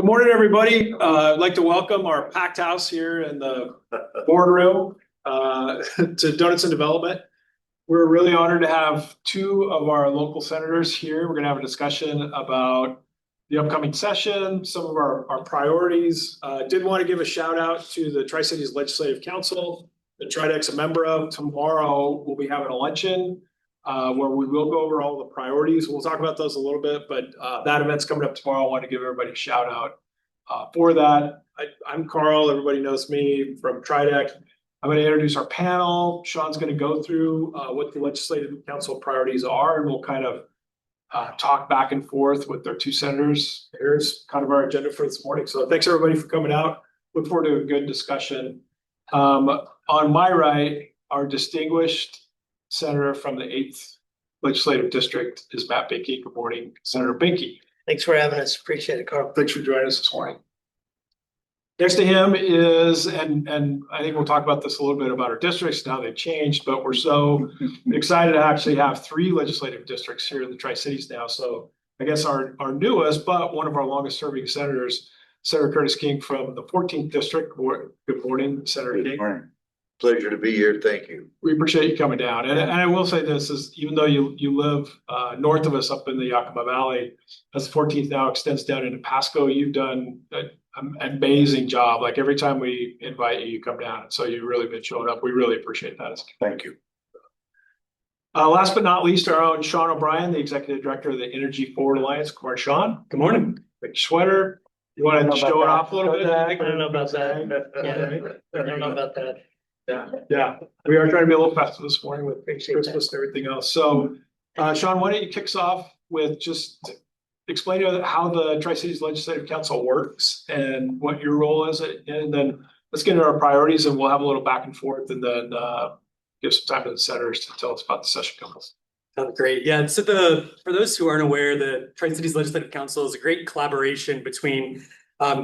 Good morning, everybody. I'd like to welcome our packed house here in the boardroom to Donuts and Development. We're really honored to have two of our local senators here. We're going to have a discussion about the upcoming session, some of our priorities. Did want to give a shout out to the Tri-Cities Legislative Council that TriDec's a member of. Tomorrow, we'll be having a luncheon where we will go over all the priorities. We'll talk about those a little bit, but that event's coming up tomorrow. I want to give everybody a shout out for that. I'm Carl. Everybody knows me from TriDec. I'm going to introduce our panel. Sean's going to go through what the Legislative Council priorities are, and we'll kind of talk back and forth with our two senators. Here's kind of our agenda for this morning. So thanks everybody for coming out. Look forward to a good discussion. On my right, our distinguished senator from the 8th Legislative District is Matt Boehnke. Good morning, Senator Boehnke. Thanks for having us. Appreciate it, Carl. Thanks for joining us this morning. Next to him is, and I think we'll talk about this a little bit about our districts and how they've changed, but we're so excited to actually have 3 legislative districts here in the Tri-Cities now. So I guess our newest, but one of our longest serving senators, Senator Curtis King from the 14th District. Good morning, Senator King. Good morning. Pleasure to be here. Thank you. We appreciate you coming down. And I will say this is, even though you live north of us up in the Yakima Valley, as the 14th now extends down into Pasco, you've done an amazing job. Like every time we invite you, you come down. So you've really been showing up. We really appreciate that. Thank you. Last but not least, our own Sean O'Brien, the Executive Director of the Energy Forward Alliance. Good morning, Sean. Good morning. Big sweater. You want to show it off a little bit? I don't know about that. Yeah, I don't know about that. Yeah. We are trying to be a little festive this morning with Christmas and everything else. So, Sean, why don't you kick us off with just explaining how the Tri-Cities Legislative Council works and what your role is, and then let's get into our priorities, and we'll have a little back and forth, and then give some time to the senators to tell us about the session coming. Sounds great. Yeah. So for those who aren't aware, the Tri-Cities Legislative Council is a great collaboration between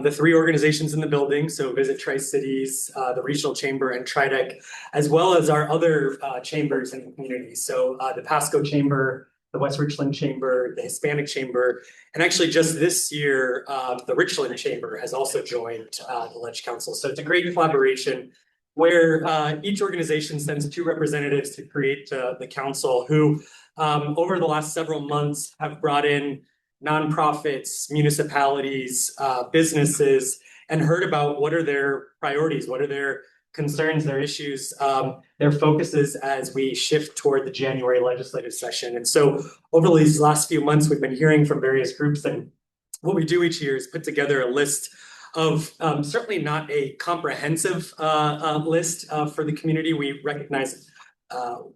the 3 organizations in the building. So Visit Tri-Cities, the Regional Chamber, and TriDec, as well as our other chambers in the community. So the Pasco Chamber, the West Richland Chamber, the Hispanic Chamber, and actually just this year, the Richland Chamber has also joined the Ledge Council. So it's a great collaboration where each organization sends 2 representatives to create the council who, over the last several months, have brought in nonprofits, municipalities, businesses, and heard about what are their priorities, what are their concerns, their issues, their focuses as we shift toward the January legislative session. And so over these last few months, we've been hearing from various groups, and what we do each year is put together a list of certainly not a comprehensive list for the community. We recognize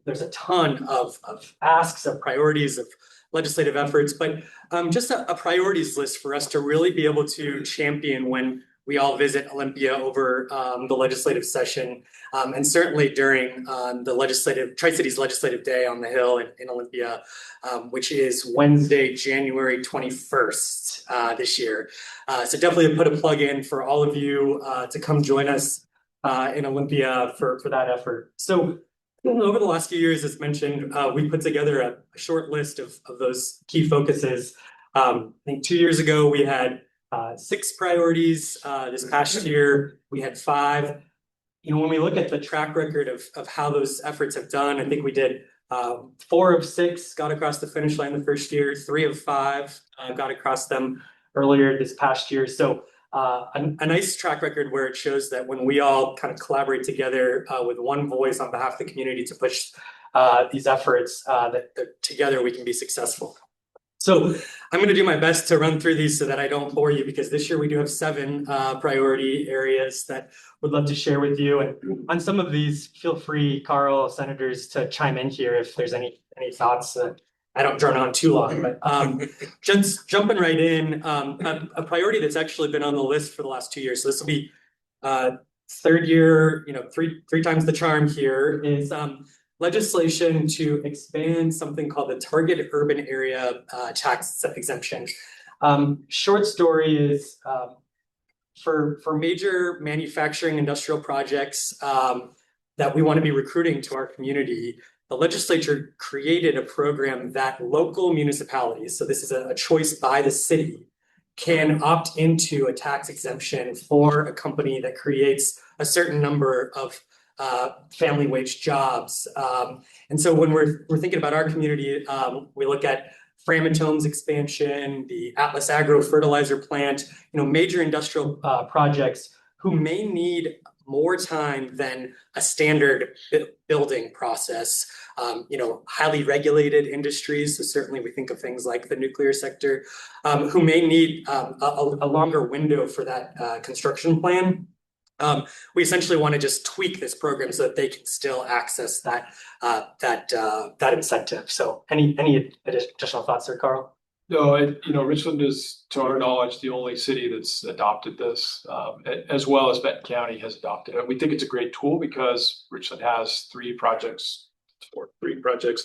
there's a ton of asks, of priorities, of legislative efforts, but just a priorities list for us to really be able to champion when we all visit Olympia over the legislative session, and certainly during the Tri-Cities Legislative Day on the Hill in Olympia, which is Wednesday, January 21st this year. So definitely put a plug in for all of you to come join us in Olympia for that effort. So over the last few years, as mentioned, we put together a short list of those key focuses. I think 2 years ago, we had 6 priorities. This past year, we had 5. When we look at the track record of how those efforts have done, I think we did 4 of 6 got across the finish line the first year, 3 of 5 got across them earlier this past year. So a nice track record where it shows that when we all kind of collaborate together with one voice on behalf of the community to push these efforts, that together we can be successful. So I'm going to do my best to run through these so that I don't bore you, because this year we do have 7 priority areas that would love to share with you. And on some of these, feel free, Carl, senators, to chime in here if there's any thoughts. I don't drone on too long, but just jumping right in, a priority that's actually been on the list for the last 2 years. So this will be 3rd year, three times the charm here, is legislation to expand something called the Target Urban Area Tax Exemption. Short story is for major manufacturing industrial projects that we want to be recruiting to our community, the legislature created a program that local municipalities, so this is a choice by the city, can opt into a tax exemption for a company that creates a certain number of family wage jobs. And so when we're thinking about our community, we look at Framatome's expansion, the Atlas Agro fertilizer plant, major industrial projects who may need more time than a standard building process. Highly regulated industries. So certainly we think of things like the nuclear sector, who may need a longer window for that construction plan. We essentially want to just tweak this program so that they can still access that incentive. So any additional thoughts there, Carl? No, Richland is, to our knowledge, the only city that's adopted this, as well as Benton County has adopted it. We think it's a great tool because Richland has three projects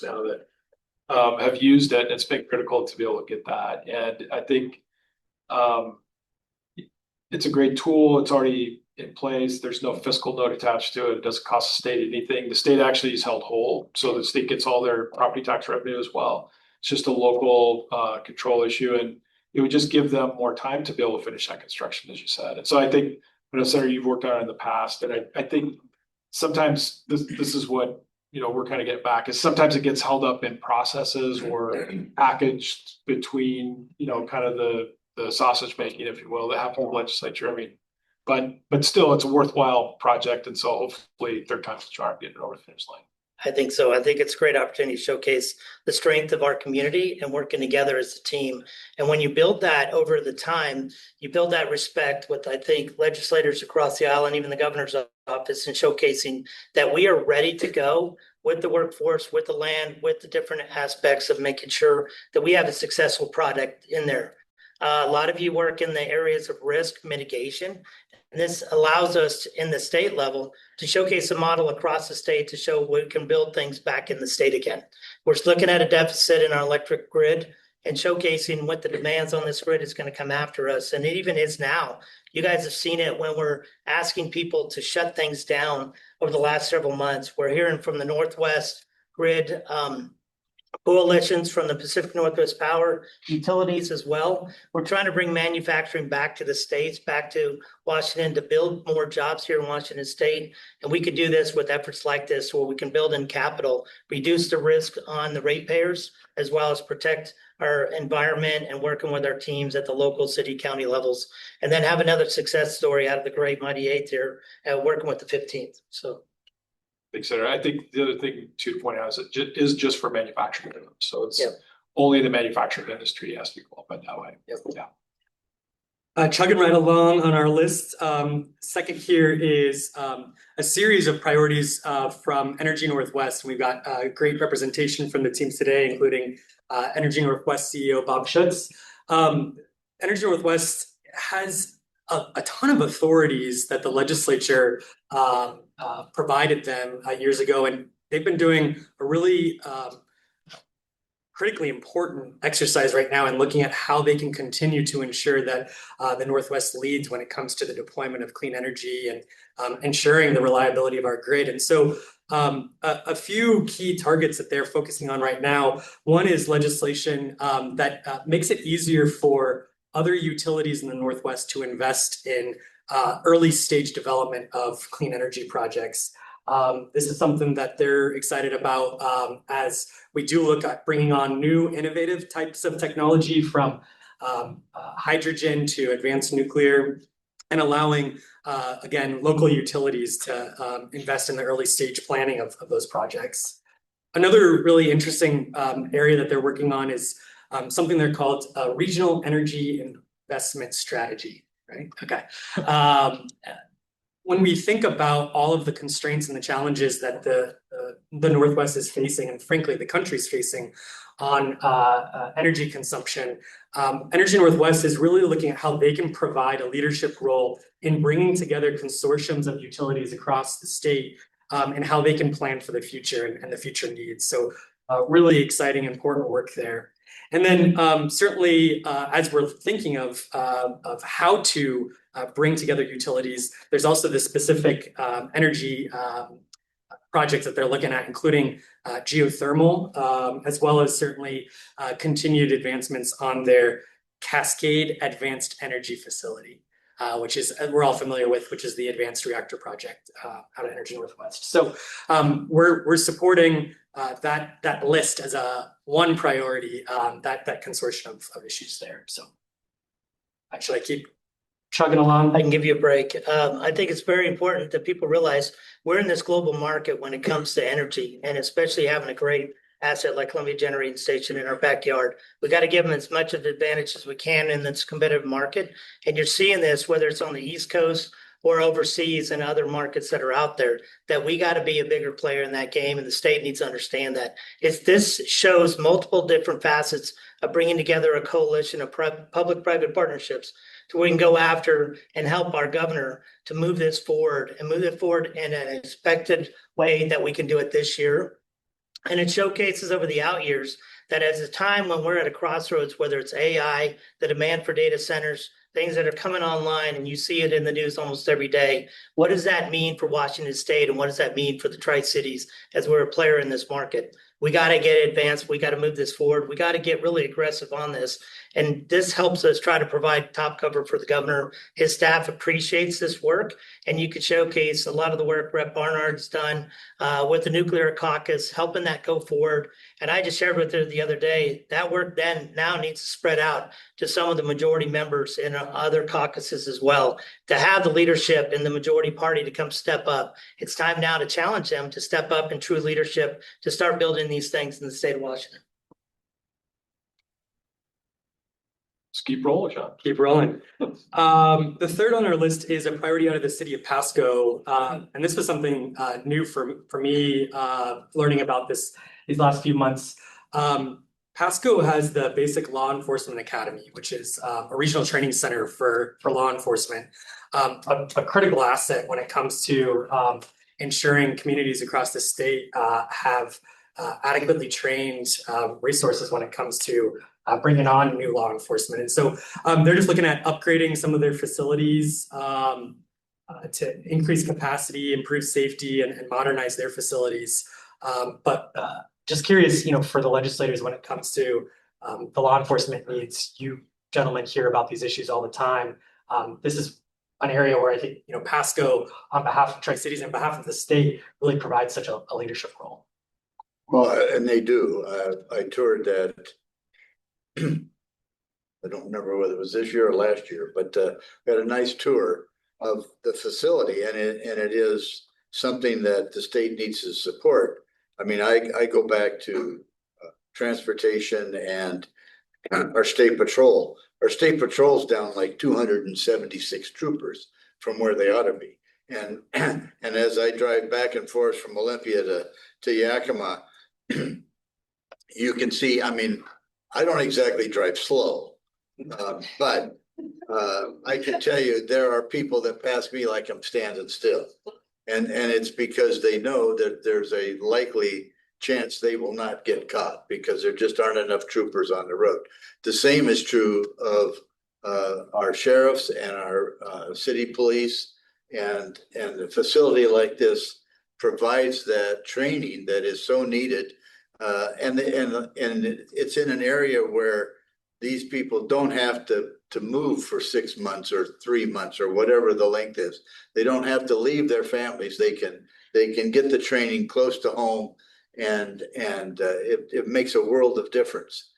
now that have used it. It's been critical to be able to get that. And I think it's a great tool. It's already in place. There's no fiscal note attached to it. It doesn't cost the state anything. The state actually is held whole. So the state gets all their property tax revenue as well. It's just a local control issue, and it would just give them more time to be able to finish that construction, as you said. And so I think, Senator, you've worked on it in the past, and I think sometimes this is what we're kind of getting back is sometimes it gets held up in processes or packaged between kind of the sausage making, if you will, that happen in the legislature. I mean, but still, it's a worthwhile project, and so hopefully third time's the charm, getting it over the finish line. I think so. I think it's a great opportunity to showcase the strength of our community and working together as a team. And when you build that over the time, you build that respect with, I think, legislators across the aisle and even the governor's office, and showcasing that we are ready to go with the workforce, with the land, with the different aspects of making sure that we have a successful product in there. A lot of you work in the areas of risk mitigation. And this allows us in the state level to showcase a model across the state to show we can build things back in the state again. We're looking at a deficit in our electric grid and showcasing what the demands on this grid is going to come after us. And it even is now. You guys have seen it when we're asking people to shut things down over the last several months. We're hearing from the Northwest grid coalitions, from the Pacific Northwest Power utilities as well. We're trying to bring manufacturing back to the states, back to Washington, to build more jobs here in Washington state. And we could do this with efforts like this, where we can build in capital, reduce the risk on the ratepayers, as well as protect our environment and working with our teams at the local city, county levels. And then have another success story out of the great mighty eighth here, working with the 15th. So. Thanks, Senator. I think the other thing to point out is it is just for manufacturing. So it's only the manufacturing industry has to be qualified that way. Yep. Yeah. Chugging right along on our list. Second here is a series of priorities from Energy Northwest. We've got great representation from the teams today, including Energy Northwest CEO Bob Schutz. Energy Northwest has a ton of authorities that the legislature provided them years ago, and they've been doing a really critically important exercise right now in looking at how they can continue to ensure that the Northwest leads when it comes to the deployment of clean energy and ensuring the reliability of our grid. And so a few key targets that they're focusing on right now. One is legislation that makes it easier for other utilities in the Northwest to invest in early stage development of clean energy projects. This is something that they're excited about as we do look at bringing on new innovative types of technology, from hydrogen to advanced nuclear, and allowing, again, local utilities to invest in the early stage planning of those projects. Another really interesting area that they're working on is something they're called regional energy investment strategy. Right. Okay. When we think about all of the constraints and the challenges that the Northwest is facing, and frankly, the country's facing on energy consumption, Energy Northwest is really looking at how they can provide a leadership role in bringing together consortiums of utilities across the state, and how they can plan for the future and the future needs. So really exciting, important work there. And then certainly, as we're thinking of how to bring together utilities, there's also the specific energy projects that they're looking at, including geothermal, as well as certainly continued advancements on their Cascade Advanced Energy Facility, which is we're all familiar with, which is the Advanced Reactor Project out of Energy Northwest. So we're supporting that list as a one priority, that consortium of issues there. So actually, I keep chugging along. I can give you a break. I think it's very important that people realize we're in this global market when it comes to energy, and especially having a great asset like Columbia Generating Station in our backyard. We got to give them as much of the advantage as we can in this competitive market. And you're seeing this, whether it's on the East Coast or overseas and other markets that are out there, that we got to be a bigger player in that game. And the state needs to understand that. This shows multiple different facets of bringing together a coalition of public-private partnerships so we can go after and help our governor to move this forward and move it forward in an expected way that we can do it this year. And it showcases over the out years that as a time when we're at a crossroads, whether it's AI, the demand for data centers, things that are coming online, and you see it in the news almost every day. What does that mean for Washington State, and what does that mean for the Tri-Cities as we're a player in this market? We got to get advanced. We got to move this forward. We got to get really aggressive on this. And this helps us try to provide top cover for the governor. His staff appreciates this work, and you could showcase a lot of the work Rep. Barnard's done with the nuclear caucus, helping that go forward. And I just shared with her the other day, that work then now needs to spread out to some of the majority members in other caucuses as well, to have the leadership in the majority party to come step up. It's time now to challenge them to step up in true leadership, to start building these things in the state of Washington. Just keep rolling, Sean. Keep rolling. The third on our list is a priority out of the city of Pasco. And this was something new for me learning about these last few months. Pasco has the Basic Law Enforcement Academy, which is a regional training center for law enforcement, a critical asset when it comes to ensuring communities across the state have adequately trained resources when it comes to bringing on new law enforcement. And so they're just looking at upgrading some of their facilities to increase capacity, improve safety, and modernize their facilities. But just curious, for the legislators when it comes to the law enforcement needs, you gentlemen hear about these issues all the time. This is an area where I think, Pasco, on behalf of Tri-Cities and behalf of the state, really provides such a leadership role. Well, and they do. I toured that. I don't remember whether it was this year or last year, but we had a nice tour of the facility, and it is something that the state needs to support. I mean, I go back to transportation and our state patrol. Our state patrol's down like 276 troopers from where they ought to be. And as I drive back and forth from Olympia to Yakima, you can see, I mean, I don't exactly drive slow, but I can tell you there are people that pass me like I'm standing still. And it's because they know that there's a likely chance they will not get caught because there just aren't enough troopers on the road. The same is true of our sheriffs and our city police, and a facility like this provides that training that is so needed. And it's in an area where these people don't have to move for 6 months or 3 months or whatever the length is. They don't have to leave their families. They can get the training close to home, and it makes a world of difference,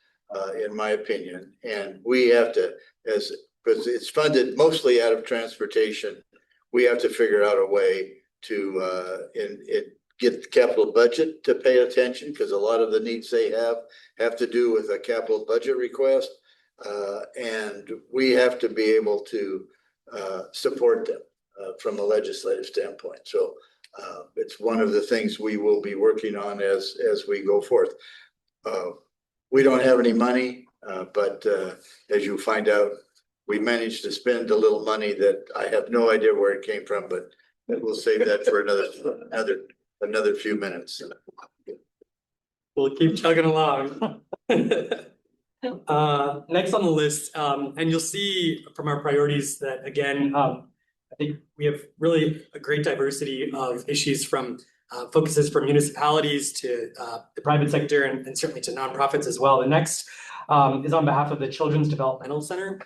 in my opinion. And we have to, because it's funded mostly out of transportation, we have to figure out a way to get the capital budget to pay attention, because a lot of the needs they have to do with a capital budget request. And we have to be able to support them from a legislative standpoint. So it's one of the things we will be working on as we go forth. We don't have any money, but as you find out, we managed to spend a little money that I have no idea where it came from, but we'll save that for another few minutes. We'll keep chugging along. Next on the list, and you'll see from our priorities that, again, I think we have really a great diversity of issues, from focuses from municipalities to the private sector, and certainly to nonprofits as well. The next is on behalf of the Children's Developmental Center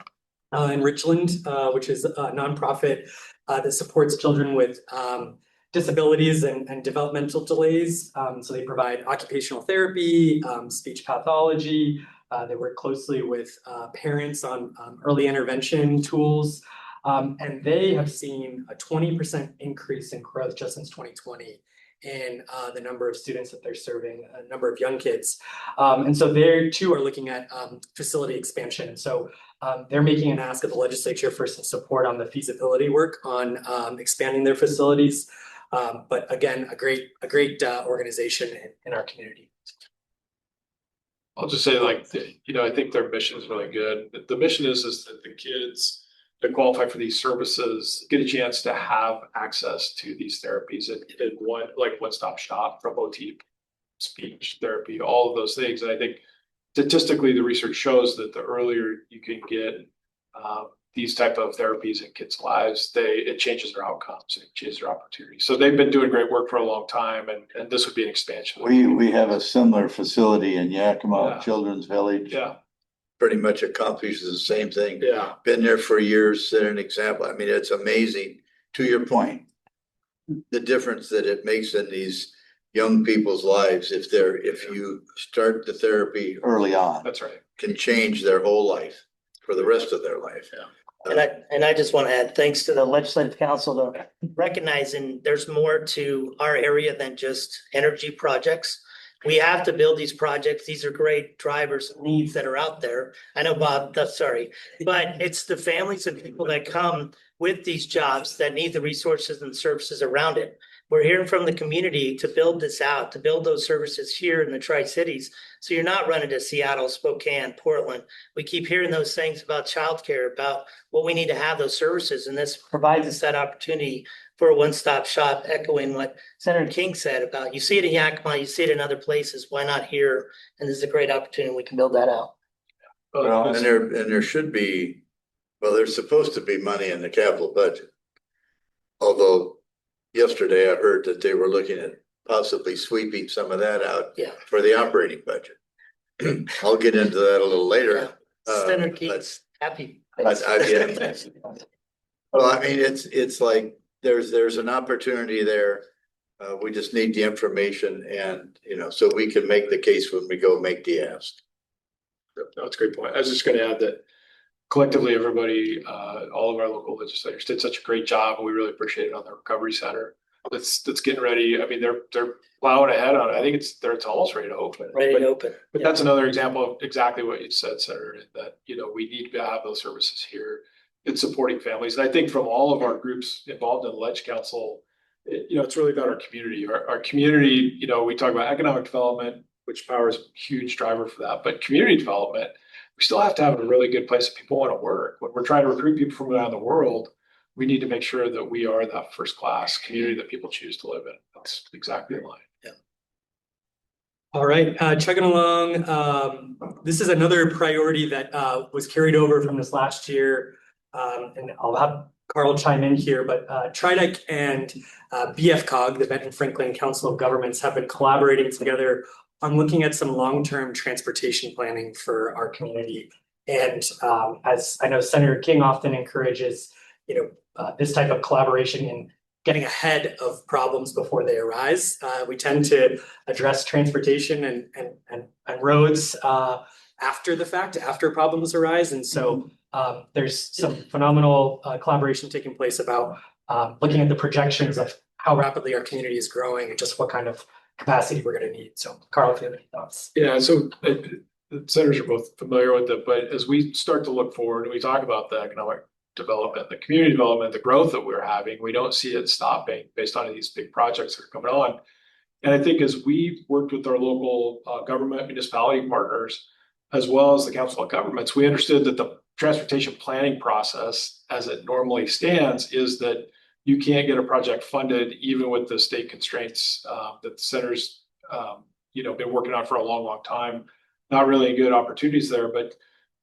in Richland, which is a nonprofit that supports children with disabilities and developmental delays. So they provide occupational therapy, speech pathology. They work closely with parents on early intervention tools. And they have seen a 20% increase in growth just since 2020 in the number of students that they're serving, a number of young kids. And so they too are looking at facility expansion. So they're making an ask of the legislature for some support on the feasibility work on expanding their facilities. But again, a great organization in our community. I'll just say, like, I think their mission is really good. The mission is that the kids that qualify for these services get a chance to have access to these therapies in one-stop shop, from OT, speech therapy, all of those things. And I think statistically, the research shows that the earlier you can get these type of therapies in kids' lives, it changes their outcomes, it changes their opportunities. So they've been doing great work for a long time, and this would be an expansion. We have a similar facility in Yakima, Yeah. Children's Village. Yeah, Pretty much accomplishes the same thing. yeah. Been there for years, set an example. I mean, it's amazing, to your point, the difference that it makes in these young people's lives if you start the therapy early on. That's right. Can change their whole life for the rest of their life. Yeah. And I just want to add thanks to the Legislative Council to recognizing there's more to our area than just energy projects. We have to build these projects. These are great drivers of needs that are out there. I know, Bob, sorry, but it's the families and people that come with these jobs that need the resources and services around it. We're hearing from the community to build this out, to build those services here in the Tri-Cities. So you're not running to Seattle, Spokane, Portland. We keep hearing those things about childcare, about what we need to have those services. And this provides us that opportunity for a one-stop shop, echoing what Senator King said about, you see it in Yakima, you see it in other places. Why not here? And this is a great opportunity. We can build that out. Well, and there should be, there's supposed to be money in the capital budget. Although yesterday I heard that they were looking at possibly sweeping some of that out for the operating budget. I'll get into that a little later. Senator King's happy. Well, I mean, it's like there's an opportunity there. We just need the information, and so we can make the case when we go make the ask. That's a great point. I was just going to add that collectively, everybody, all of our local legislators did such a great job, and we really appreciate it on the recovery center. That's getting ready. I mean, they're plowing ahead on it. I think it's almost ready to open. But that's another example of exactly what you said, Senator, that we need to have those services here. It's supporting families. And I think from all of our groups involved in the Ledge Council, it's really about our community. Our community, we talk about economic development, which power is a huge driver for that. But community development, we still have to have a really good place that people want to work. When we're trying to recruit people from around the world, we need to make sure that we are that first class community that people choose to live in. That's exactly in line. Yeah. All right, chugging along. This is another priority that was carried over from this last year. And I'll have Carl chime in here, but TRIDEC and BFCOG, the Benton Franklin Council of Governments, have been collaborating together on looking at some long-term transportation planning for our community. And as I know, Senator King often encourages, this type of collaboration in getting ahead of problems before they arise. We tend to address transportation and roads after the fact, after problems arise. And so there's some phenomenal collaboration taking place about looking at the projections of how rapidly our community is growing and just what kind of capacity we're going to need. So, Carl, if you have any thoughts. Yeah, so the senators are both familiar with it, but as we start to look forward and we talk about the economic development, the community development, the growth that we're having, we don't see it stopping based on these big projects that are coming on. And I think as we worked with our local government municipality partners, as well as the Council of Governments, we understood that the transportation planning process as it normally stands is that you can't get a project funded even with the state constraints that the center's been working on for a long time. Not really good opportunities there, but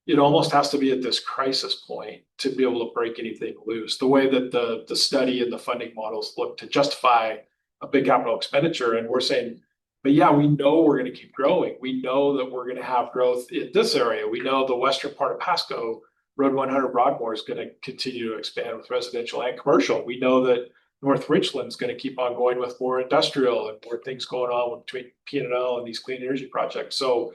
it almost has to be at this crisis point to be able to break anything loose. The way that the study and the funding models look to justify a big capital expenditure, and we're saying But yeah, we know we're gonna keep growing. We know that we're gonna have growth in this area. We know the western part of Pasco, Road 100 Broadmoor is gonna continue to expand with residential and commercial. We know that North Richland's gonna keep on going with more industrial and more things going on between P&L and these clean energy projects. So,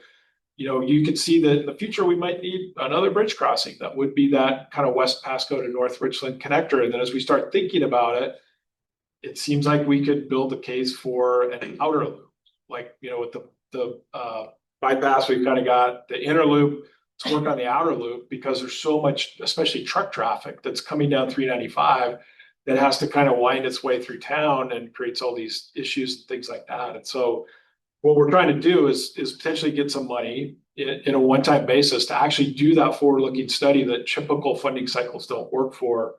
you know, you could see that in the future, we might need another bridge crossing that would be that kind of West Pasco to North Richland connector. And then as we start thinking about it, it seems like we could build a case for an outer loop, like, you know, with the bypass, we've kind of got the inner loop to work on the outer loop because there's so much, especially truck traffic that's coming down 395 that has to kind of wind its way through town and creates all these issues and things like that. And so what we're trying to do is potentially get some money in a one-time basis to actually do that forward-looking study that typical funding cycles don't work for.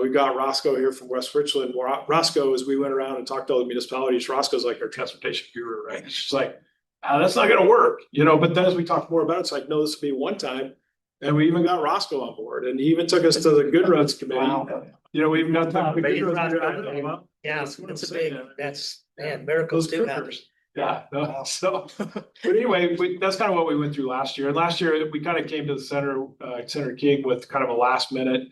We've got Roscoe here from West Richland. Roscoe, as we went around and talked to all the municipalities, Roscoe's like our transportation guru, right? It's just like, that's not gonna work, you know, but then as we talk more about it, it's like, no, this will be one time. And we even got Roscoe on board and he even took us to the Good Roads Committee. Wow. You know, we even got the Big Good Roads Roscoe. Committee. Yeah, That's what I'm it's a saying. big, that's, man, miracles Those do happen. cookers. Yeah, no, so, but anyway, that's kind of what we went through last year. And last year, we kind of came to the Senator King with kind of a last minute,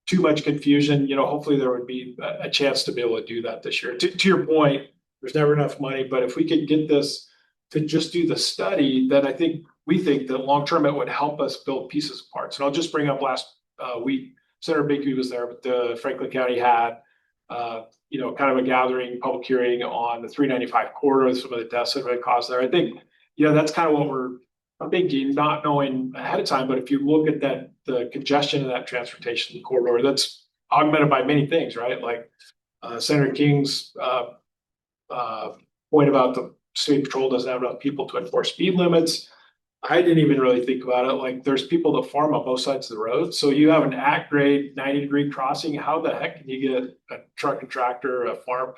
too much confusion, you know, hopefully there would be a chance to be able to do that this year. To your point, there's never enough money, but if we could get this to just do the study, then we think that long-term it would help us build pieces of parts. And I'll just bring up last week, Senator Boehnke was there, but the Franklin County had you know, kind of a gathering, public hearing on the 395 corridor, some of the deaths that have been caused there. I think, you know, that's kind of what we're thinking, not knowing ahead of time, but if you look at that, the congestion in that transportation corridor, that's augmented by many things, right? Like Senator King's point about the state patrol doesn't have enough people to enforce speed limits. I didn't even really think about it. Like there's people that farm on both sides of the road. So you have an at grade 90-degree crossing. How the heck can you get a truck and tractor, a farm,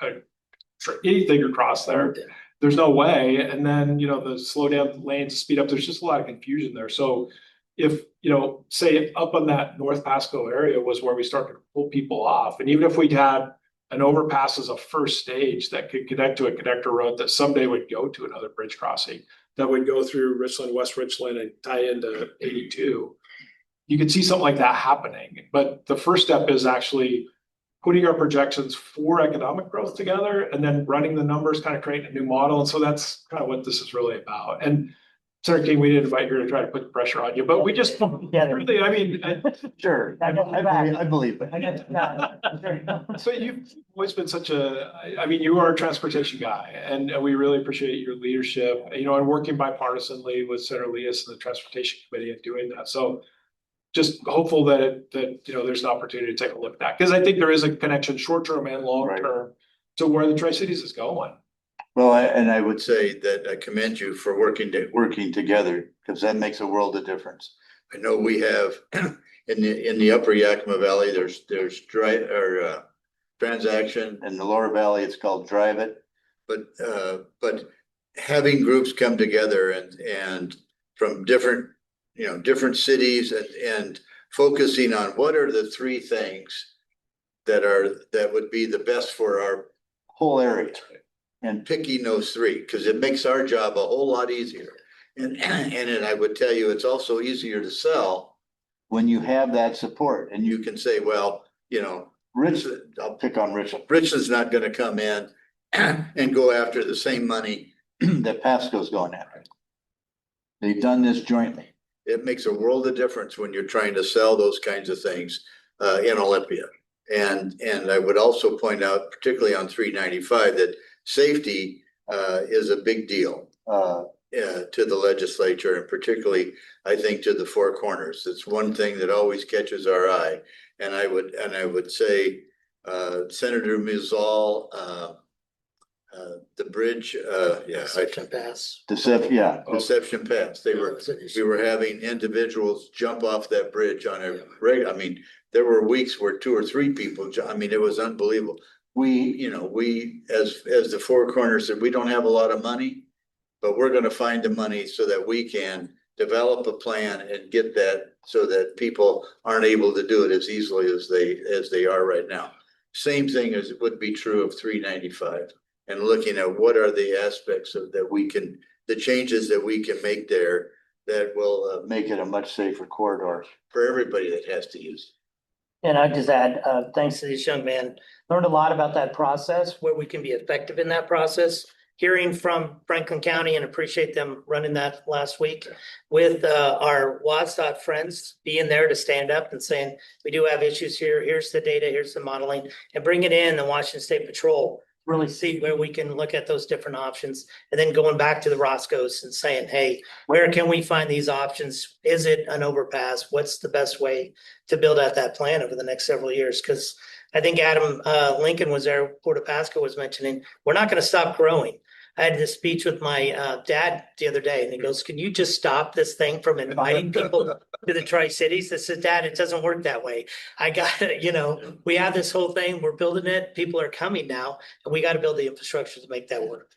anything across there? There's no way. And then, you know, the slow down lanes, speed up, there's just a lot of confusion there. So if, you know, say up on that North Pasco area was where we started to pull people off. And even if we'd had an overpass as a first stage that could connect to a connector road that someday would go to another bridge crossing, that would go through Richland, West Richland and tie into 82. You could see something like that happening. But the first step is actually putting our projections for economic growth together and then running the numbers, kind of creating a new model. And so that's kind of what this is really about. And Senator King, we didn't invite you to try to put pressure on you, but we just really, I mean, Sure, I believe it. so you've always been such I mean, you are a transportation guy and we really appreciate your leadership, you know, and working bipartisanly with Senator Leas and the Transportation Committee and doing that. So just hopeful that you know, there's an opportunity to take a look at that. Because I think there is a connection short-term and long-term to where the Tri-Cities is going. Well, and I would say that I commend you for working together because that makes a world of difference. I know we have in the upper Yakima Valley, there's transaction. In the lower valley, it's called Drive It. But having groups come together and from different cities and focusing on what are the three things that would be the best for our whole area. And picking those three, because it makes our job a whole lot easier. And I would tell you, it's also easier to sell when you have that support and you can say, well, you know, I'll pick on Richland. Richland's not going to come in and go after the same money that Pasco's going after. They've done this jointly. It makes a world of difference when you're trying to sell those kinds of things in Olympia. And I would also point out, particularly on 395, that safety is a big deal to the legislature, and particularly, I think, to the Four Corners. It's one thing that always catches our eye. And I would say Senator Mizal, the bridge, Deception Pass. Deception Pass. We were having individuals jump off that bridge on a regular. I mean, there were weeks where 2 or 3 people. I mean, it was unbelievable. We as the Four Corners said, we don't have a lot of money, but we're going to find the money so that we can develop a plan and get that so that people aren't able to do it as easily as they are right now. Same thing as it would be true of 395. and looking at what are the aspects of the changes that we can make there that will make it a much safer corridor for everybody that has to use it. And I just add, thanks to this young man, learned a lot about that process, where we can be effective in that process. Hearing from Franklin County, and appreciate them running that last week with our WASDOT friends being there to stand up and saying, we do have issues here. Here's the data, here's the modeling, and bring it in the Washington State Patrol. Really see where we can look at those different options, and then going back to the Roscoe's and saying, hey, where can we find these options? Is it an overpass? What's the best way to build out that plan over the next several years? Because I think Adam Lincoln was there, Port Pasco was mentioning, we're not going to stop growing. I had this speech with my dad the other day, and he goes, can you just stop this thing from inviting people to the Tri-Cities? I said, Dad, it doesn't work that way. I got it. We have this whole thing. We're building it. People are coming now, and we got to build the infrastructure to make that work.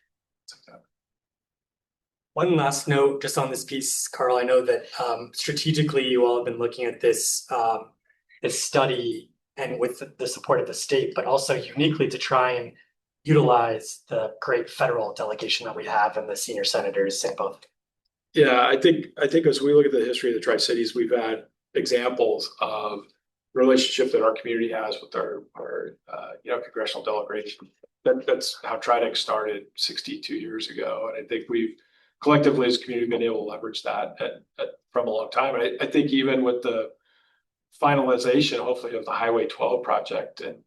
One last note just on this piece, Carl. I know that strategically you all have been looking at this study and with the support of the state, but also uniquely to try and utilize the great federal delegation that we have and the senior senators in both. Yeah, I think as we look at the history of the Tri-Cities, we've had examples of relationship that our community has with our congressional delegation. That's how TriDex started 62 years ago, and I think we've collectively as a community been able to leverage that from a long time. And I think even with the finalization, hopefully, of the Highway 12 project, and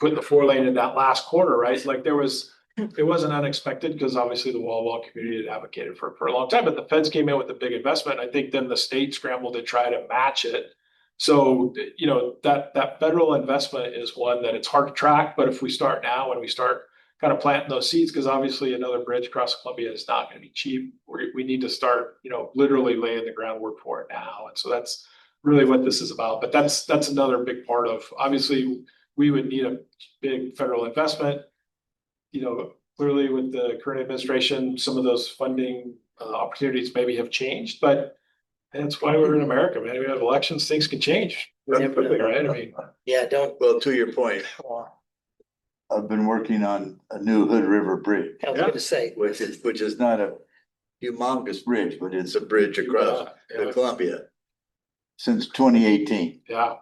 putting the 4-lane in that last quarter, right? Like it wasn't unexpected, because obviously the Wall community had advocated for it for a long time, but the feds came in with a big investment. I think then the state scrambled to try to match it. So that federal investment is one that it's hard to track, but if we start now and we start kind of planting those seeds, because obviously another bridge across Columbia is not going to be cheap. We need to start literally laying the groundwork for it now, and so that's really what this is about. But that's another big part of, obviously we would need a big federal investment. Clearly with the current administration, some of those funding opportunities maybe have changed, but that's why we're in America, man. We have elections, things can change really quickly, right? I mean, yeah, don't. Well, to your point, I've been working on a new Hood River Bridge, I was going to say, which is not a humongous bridge, but it's a bridge across the Columbia since 2018. Yeah.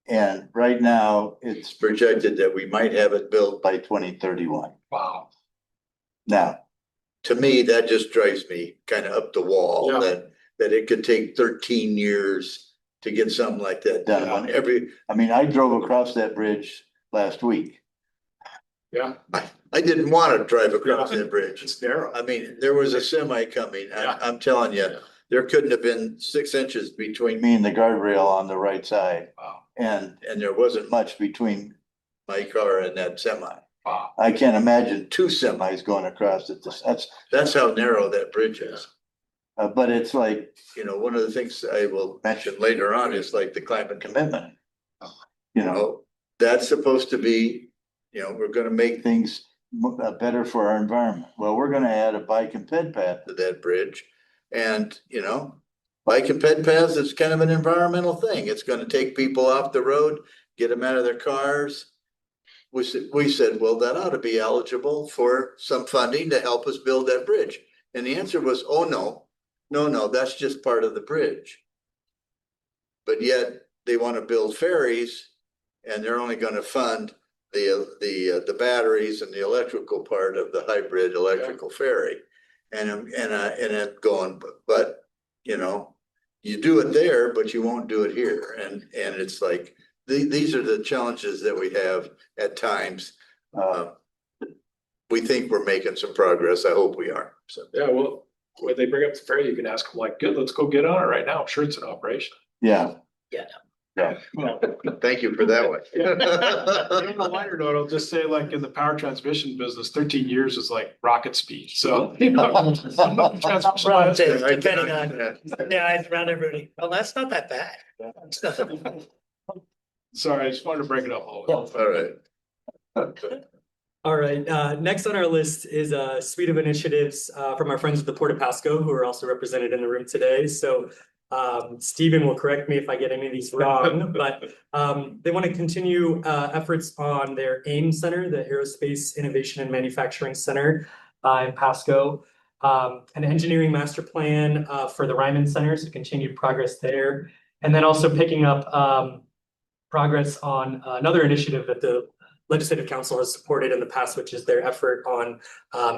And right now it's projected that we might have it built by 2031. Wow. Now, to me, that just drives me kind of up the wall, Yeah. that it could take 13 years to get something like that done. Yeah. I drove across that bridge last week. Yeah. I didn't want to drive across that bridge. It's narrow. There was a semi coming. Yeah. I'm telling you, there couldn't have been 6 inches between me and the guardrail on the right side. Wow. And there wasn't much between my car and that semi. Wow. I can't imagine 2 semis going across it. That's how narrow that bridge is. But it's like, one of the things I will mention later on is like the climate commitment. That's supposed to be, we're going to make things better for our environment. Well, we're going to add a bike and ped path to that bridge. And, bike and ped paths is kind of an environmental thing. It's going to take people off the road, get them out of their cars. We said, well, that ought to be eligible for some funding to help us build that bridge. And the answer was, oh, no, that's just part of the bridge. But yet they want to build ferries, and they're only going to fund the batteries and the electrical part of the hybrid electrical ferry. And I'm going, but you do it there, but you won't do it here. And it's like, these are the challenges that we have at times. We think we're making some progress. I hope we are. So Yeah, well, when they bring up the ferry, you can ask them like, good, let's go get on it right now. I'm sure it's in operation. yeah. yeah, Thank you for that one. On a lighter note, I'll just say, like in the power transmission business, 13 years is like rocket speed. So, transmission Round lines- two, depending on, it's around everybody. Well, that's not that bad. It's not- Sorry, I just wanted to break it up a little bit. All right. All right, next on our list is a suite of initiatives from our friends at the Port of Pasco, who are also represented in the room today. So Stephen will correct me if I get any of these wrong, but they want to continue efforts on their AIM Center, the Aerospace Innovation and Manufacturing Center in Pasco, an engineering master plan for the Ryman Center, so continued progress there, and then also picking up progress on another initiative that the Legislative Council has supported in the past, which is their effort on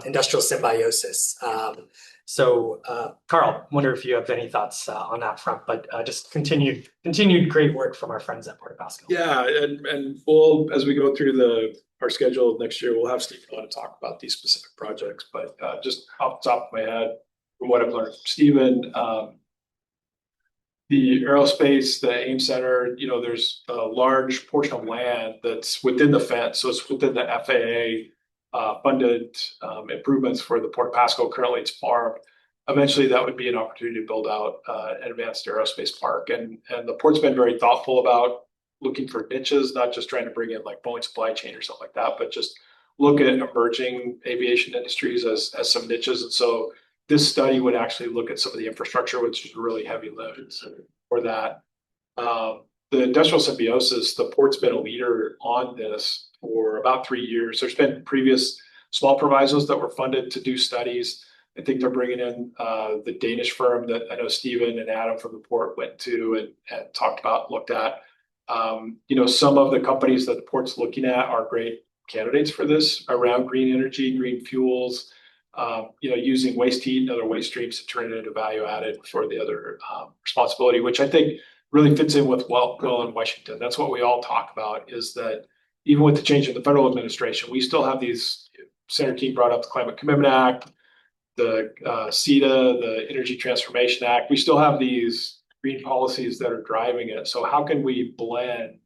industrial symbiosis. Carl, wonder if you have any thoughts on that front, but just continued great work from our friends at Port Pasco. Yeah, and we'll, as we go through our schedule next year, we'll have Steve on to talk about these specific projects. But just off the top of my head, from what I've learned from Stephen, the aerospace, the AIM Center, there's a large portion of land that's within the fence. So it's within the FAA funded improvements for the Port of Pasco. Currently it's farmed. Eventually that would be an opportunity to build out an advanced aerospace park. And the port's been very thoughtful about looking for niches, not just trying to bring in like Boeing supply chain or something like that, but just look at emerging aviation industries as some niches. And so this study would actually look at some of the infrastructure, which is really heavy loads for that. The industrial symbiosis, the port's been a leader on this for about 3 years. There's been previous small provisos that were funded to do studies. I think they're bringing in the Danish firm that I know Stephen and Adam from the port went to and talked about, looked at. Some of the companies that the port's looking at are great candidates for this around green energy, green fuels, using waste heat and other waste streams to turn it into value added for the other responsibility, which I think really fits in with well in Washington. That's what we all talk about, is that even with the change in the federal administration, we still have these, Senator King brought up the Climate Commitment Act, the CETA, the Energy Transformation Act. We still have these green policies that are driving it. So how can we blend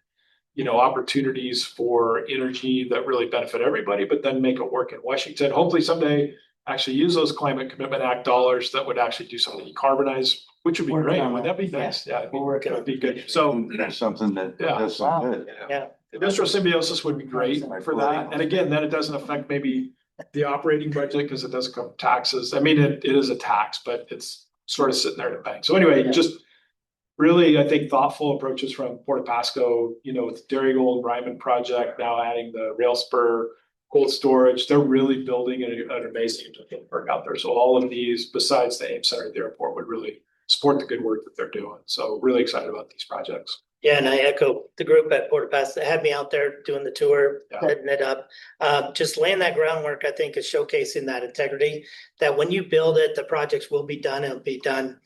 opportunities for energy that really benefit everybody, but then make it work in Washington? Hopefully someday actually use those Climate Commitment Act dollars that would actually do something to decarbonize, which would be great. Would that be nice? Yeah, it would be good. So That's something that does some good. Yeah. industrial symbiosis would be great for that. And again, then it doesn't affect maybe the operating budget because it doesn't come from taxes. I mean, it is a tax, but it's sort of sitting there in the bank. So anyway, just really, I think, thoughtful approaches from Port of Pasco, with the Dairygold Ryman project, now adding the rail spur, cold storage. They're really building an amazing work out there. So all of these, besides the AIM Center at the airport, would really support the good work that they're doing. So really excited about these projects. Yeah, and I echo the group at Port of Pasco that had me out there doing the tour, heading it up. Just laying that groundwork, I think, is showcasing that integrity, that when you build it, the projects will be done. It'll be done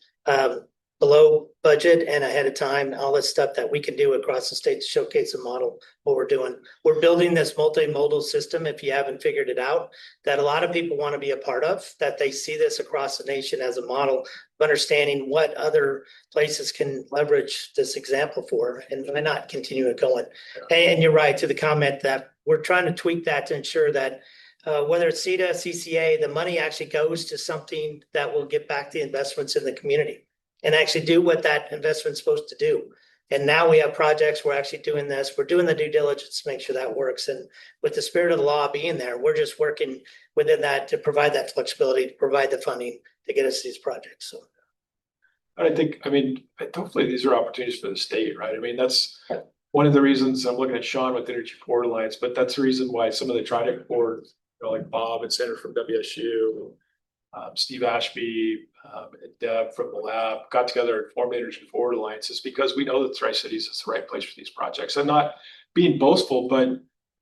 below budget and ahead of time, all this stuff that we can do across the state to showcase and model what we're doing. We're building this multimodal system, if you haven't figured it out, that a lot of people want to be a part of, that they see this across the nation as a model of understanding what other places can leverage this example for, and why not continue it going. And you're right to the comment that we're trying to tweak that to ensure that whether it's CETA, CCA, the money actually goes to something that will get back the investments in the community and actually do what that investment's supposed to do. And now we have projects, we're actually doing this, we're doing the due diligence to make sure that works. And with the spirit of the law being there, we're just working within that to provide that flexibility, to provide the funding to get us these projects. So I mean, hopefully these are opportunities for the state, right? I mean, that's one of the reasons I'm looking at Sean with Energy Forward Alliance, but that's the reason why some of the Trident boards, like Bob and Senator from WSU, Steve Ashby, and Deb from the lab got together and formed Energy Forward Alliance, is because we know that Tri-Cities is the right place for these projects. And not being boastful, but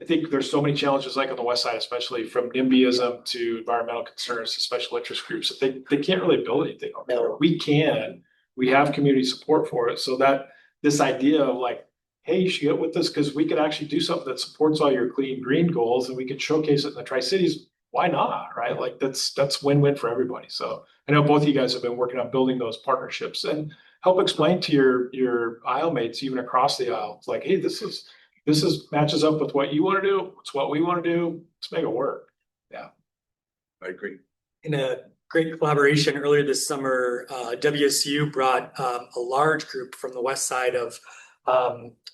I think there's so many challenges, like on the west side, especially from NIMBYism to environmental concerns to special interest groups, that they can't really build anything over there. We can. We have community support for it. So that this idea of like, hey, you should get with this because we could actually do something that supports all your clean green goals and we could showcase it in the Tri-Cities. Why not, right? Like that's win-win for everybody. So I know both of you guys have been working on building those partnerships and help explain to your aisle mates, even across the aisle, it's like, hey, this is matches up with what you want to do. It's what we want to do. Let's make it work. Yeah, I agree. In a great collaboration earlier this summer, WSU brought a large group from the west side of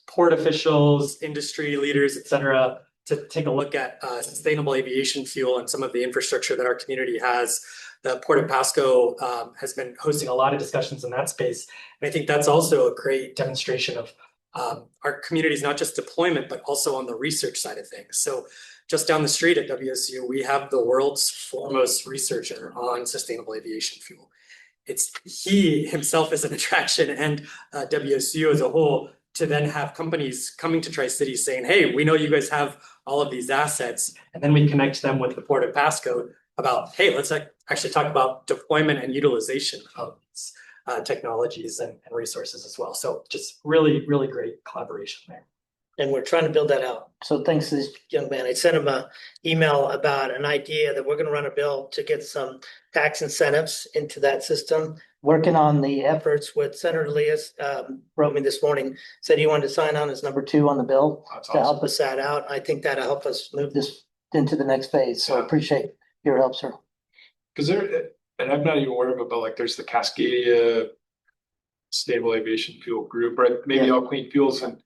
port officials, industry leaders, et cetera, to take a look at sustainable aviation fuel and some of the infrastructure that our community has the Port of Pasco has been hosting a lot of discussions in that space. And I think that's also a great demonstration of our community's not just deployment, but also on the research side of things. So just down the street at WSU, we have the world's foremost researcher on sustainable aviation fuel. He himself is an attraction, and WSU as a whole, to then have companies coming to Tri-Cities saying, hey, we know you guys have all of these assets. And then we connect them with the Port of Pasco about, hey, let's actually talk about deployment and utilization of these technologies and resources as well. So just really, really great collaboration there. And we're trying to build that out. So thanks to this young man, I sent him an email about an idea that we're going to run a bill to get some tax incentives into that system. Working on the efforts with Senator Leas, wrote me this morning, said he wanted to sign on as number 2 on the bill. That's to awesome. help us that out. I think that'll help us move this into the next phase. So I appreciate your help, sir. Because there, and I'm not even aware of it, but like there's the Cascadia Sustainable Aviation Fuel Group, right? Maybe All Clean Fuels. And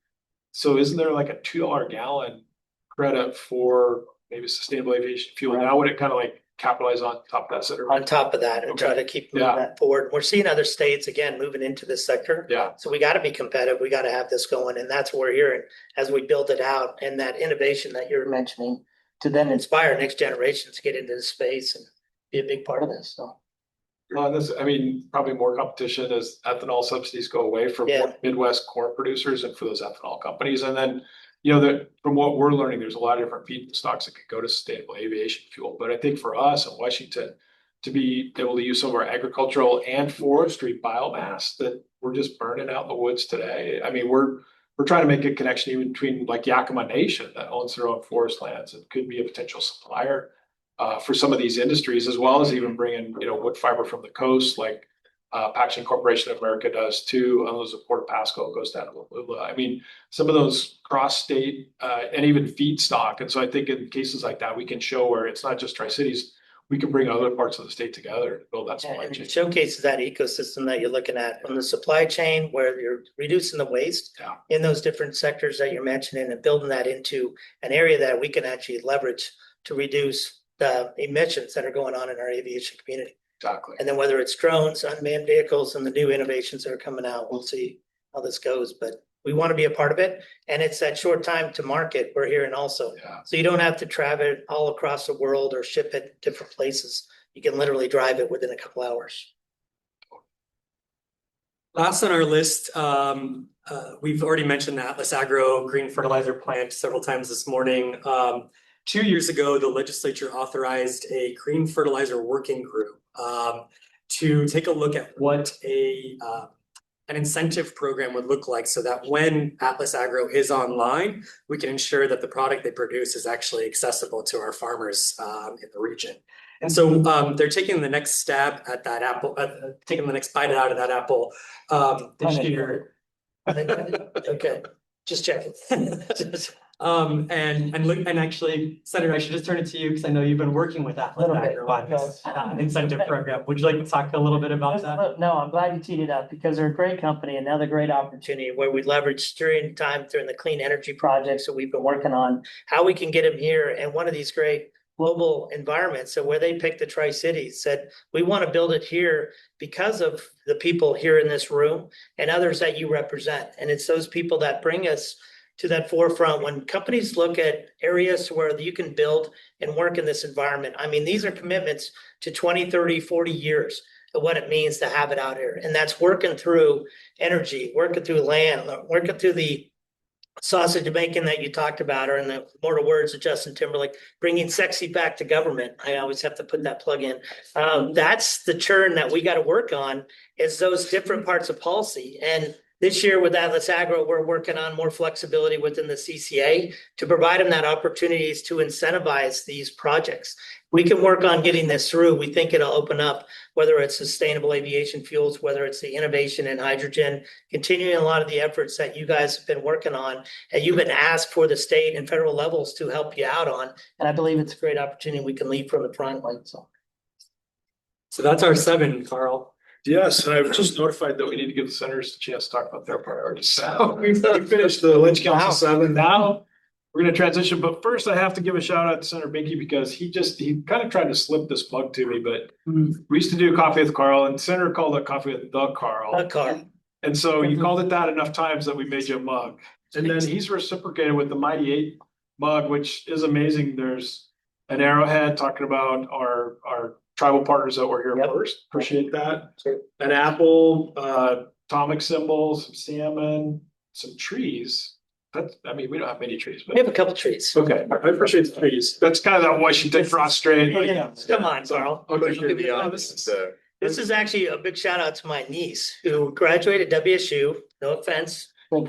so isn't there like a $2 a gallon credit for maybe sustainable aviation fuel? Now would it kind of like capitalize on top of that? Center? On top of that and try to keep moving that forward. We're seeing other states again moving into this sector. Yeah. So we got to be competitive. We got to have this going, and that's what we're hearing as we build it out, and that innovation that you're mentioning to then inspire next generations to get into the space and be a big part of this. So. I mean, probably more competition as ethanol subsidies go away for Midwest corn producers and for those ethanol companies. And then, that from what we're learning, there's a lot of different feedstocks that could go to sustainable aviation fuel. But I think for us in Washington, to be able to use some of our agricultural and forestry biomass that we're just burning out in the woods today. I mean, we're trying to make a connection even between like Yakima Nation that owns their own forest lands and could be a potential supplier for some of these industries, as well as even bringing, wood fiber from the coast, like Packaging Corporation of America does too. And those of Port of Pasco goes down to Olympia. I mean, some of those cross-state and even feedstock. And so I think in cases like that, we can show where it's not just Tri-Cities, we can bring other parts of the state together to build that supply chain. It showcases that ecosystem that you're looking at from the supply chain, where you're reducing the waste in those different sectors that you're mentioning and building that into an area that we can actually leverage to reduce the emissions that are going on in our aviation community. Exactly. And then whether it's drones, unmanned vehicles, and the new innovations that are coming out, we'll see how this goes. But we want to be a part of it. And it's that short time to market we're hearing also. Yeah. So you don't have to travel it all across the world or ship it different places. You can literally drive it within a couple hours. Last on our list, we've already mentioned the Atlas Agro green fertilizer plant several times this morning. 2 years ago, the legislature authorized a green fertilizer working group to take a look at what an incentive program would look like so that when Atlas Agro is online, we can ensure that the product they produce is actually accessible to our farmers in the region. And so they're taking the next stab at that apple, taking the next bite out of that apple this year. Okay, just checking. And actually, Senator, I should just turn it to you because I know you've been working with Atlas Agro on this incentive program. Would you like to talk a little bit about that? No, I'm glad you teed it up because they're a great company, another great opportunity where we leverage during the clean energy projects that we've been working on, how we can get them here. And one of these great global environments, so where they picked the Tri-Cities, said, we want to build it here because of the people here in this room and others that you represent. And it's those people that bring us to that forefront when companies look at areas where you can build and work in this environment. I mean, these are commitments to 20, 30, 40 years of what it means to have it out here. And that's working through energy, working through land, working through the sausage making that you talked about, or in the mortal words of Justin Timberlake, bringing sexy back to government. I always have to put that plug in. That's the churn that we got to work on, is those different parts of policy. And this year with Atlas Agro, we're working on more flexibility within the CCA to provide them that opportunities to incentivize these projects. We can work on getting this through. We think it'll open up, whether it's sustainable aviation fuels, whether it's the innovation in hydrogen, continuing a lot of the efforts that you guys have been working on, and you've been asked for the state and federal levels to help you out on. And I believe it's a great opportunity we can lead from the front line. So that's our 7, Carl. Yes, and I was just notified that we need to give the senators a chance to talk about their priorities. So we finished the Lynch Council 7. Now we're gonna transition, but first I have to give a shout out to Senator Boehnke because he kind of tried to slip this plug to me, but we used to do Coffee with Carl and Senator called it Coffee with the Carl. Carl. And so you called it that enough times that we made you a mug. And then he's reciprocated with the Mighty Eight mug, which is amazing. There's an arrowhead talking about our tribal partners that were here Yep. first. Appreciate that. Sure. An apple, atomic symbol, some salmon, some trees. We don't have many trees, We but have a couple trees. okay, I appreciate the trees. That's kind of that Washington cross strain. Come on, Carl. Especially the Okay. audience, This is actually a big shout out to my niece who graduated WSU. No offense. But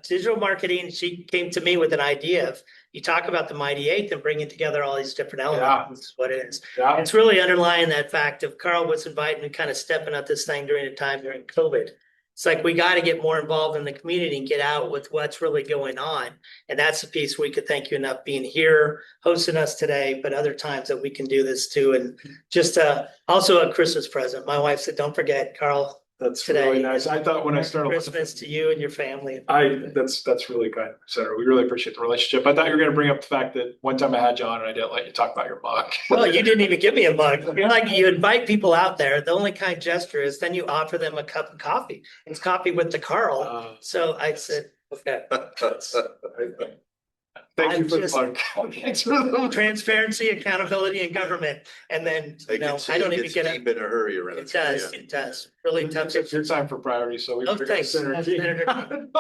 digital marketing, she came to me with an idea of, you talk about the Mighty Eight and bringing together all these different elements. This is what it is. Yeah, It's really underlying that fact of Carl was inviting me kind of stepping up this thing during the time during COVID. It's like, we got to get more involved in the community and get out with what's really going on. And that's the piece we could thank you enough being here, hosting us today, but other times that we can do this too. And just also a Christmas present. My wife said, don't forget, Carl, that's today. really nice. I thought when I started. Christmas to you and your family. That's really kind, Senator. We really appreciate the relationship. I thought you were gonna bring up the fact that one time I had you on and I didn't let you talk about your mug. Well, you didn't even give me a mug. You're like, you invite people out there. The only kind gesture is then you offer them a cup of coffee. It's coffee with the Carl. So I said, okay. Thank you I'm for the just- plug. Thanks for the. Transparency, accountability, and government. And then, I you know, can see I don't it even gets get deep in a hurry around. it. It does. Really tough. It's your time for priority, so we. Oh, figured thanks. Senator King.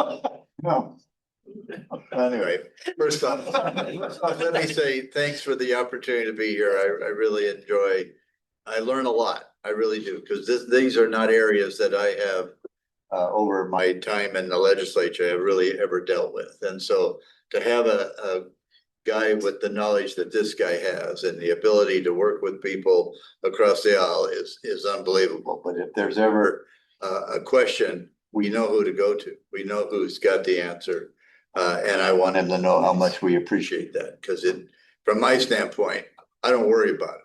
No. Anyway, first off, let me say thanks for the opportunity to be here. I really enjoy, I learn a lot. I really do, because these are not areas that I have over my time in the legislature have really ever dealt with. And so to have a guy with the knowledge that this guy has and the ability to work with people across the aisle is unbelievable. But if there's ever a question, we know who to go to. We know who's got the answer. And I want him to know how much we appreciate that, because from my standpoint, I don't worry about it.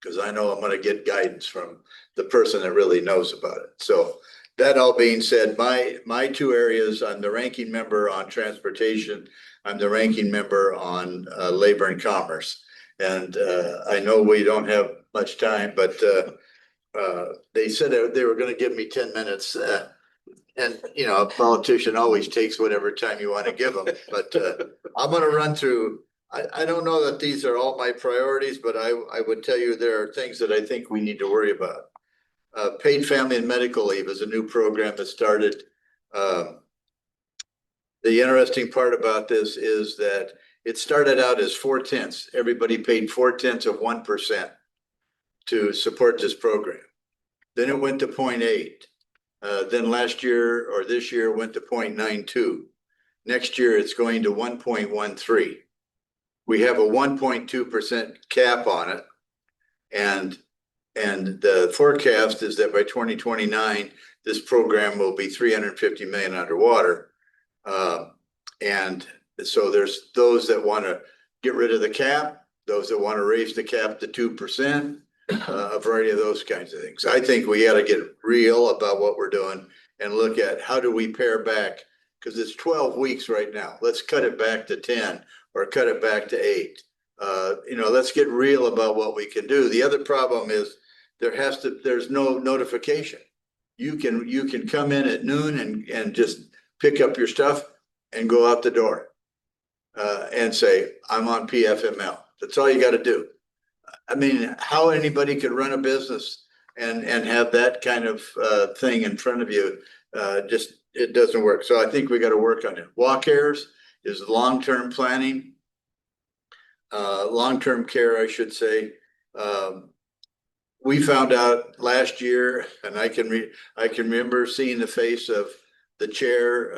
Because I know I'm going to get guidance from the person that really knows about it. So that all being said, my two areas, I'm the ranking member on transportation. I'm the ranking member on labor and commerce. And I know we don't have much time, but they said they were going to give me 10 minutes. And, you know, a politician always takes whatever time you want to give them. But I'm going to run through. I don't know that these are all my priorities, but I would tell you there are things that I think we need to worry about. Paid family and medical leave is a new program that started. The interesting part about this is that it started out as 0.4. Everybody paid 0.4% to support this program. Then it went to 0.8. Then last year or this year it went to 0.92. Next year it's going to 1.13. We have a 1.2% cap on it. And the forecast is that by 2029, this program will be 350 million underwater. And so there's those that want to get rid of the cap, those that want to raise the cap to 2%, a variety of those kinds of things. I think we got to get real about what we're doing and look at how do we pare back, because it's 12 weeks right now. Let's cut it back to 10 or cut it back to 8. Let's get real about what we can do. The other problem is there's no notification. You can come in at noon and just pick up your stuff and go out the door and say, I'm on PFML. That's all you got to do. I mean, how anybody could run a business and have that kind of thing in front of you, it doesn't work. So I think we got to work on it. WACARES is long-term planning, long-term care, I should say. We found out last year, and I can remember seeing the face of the chair,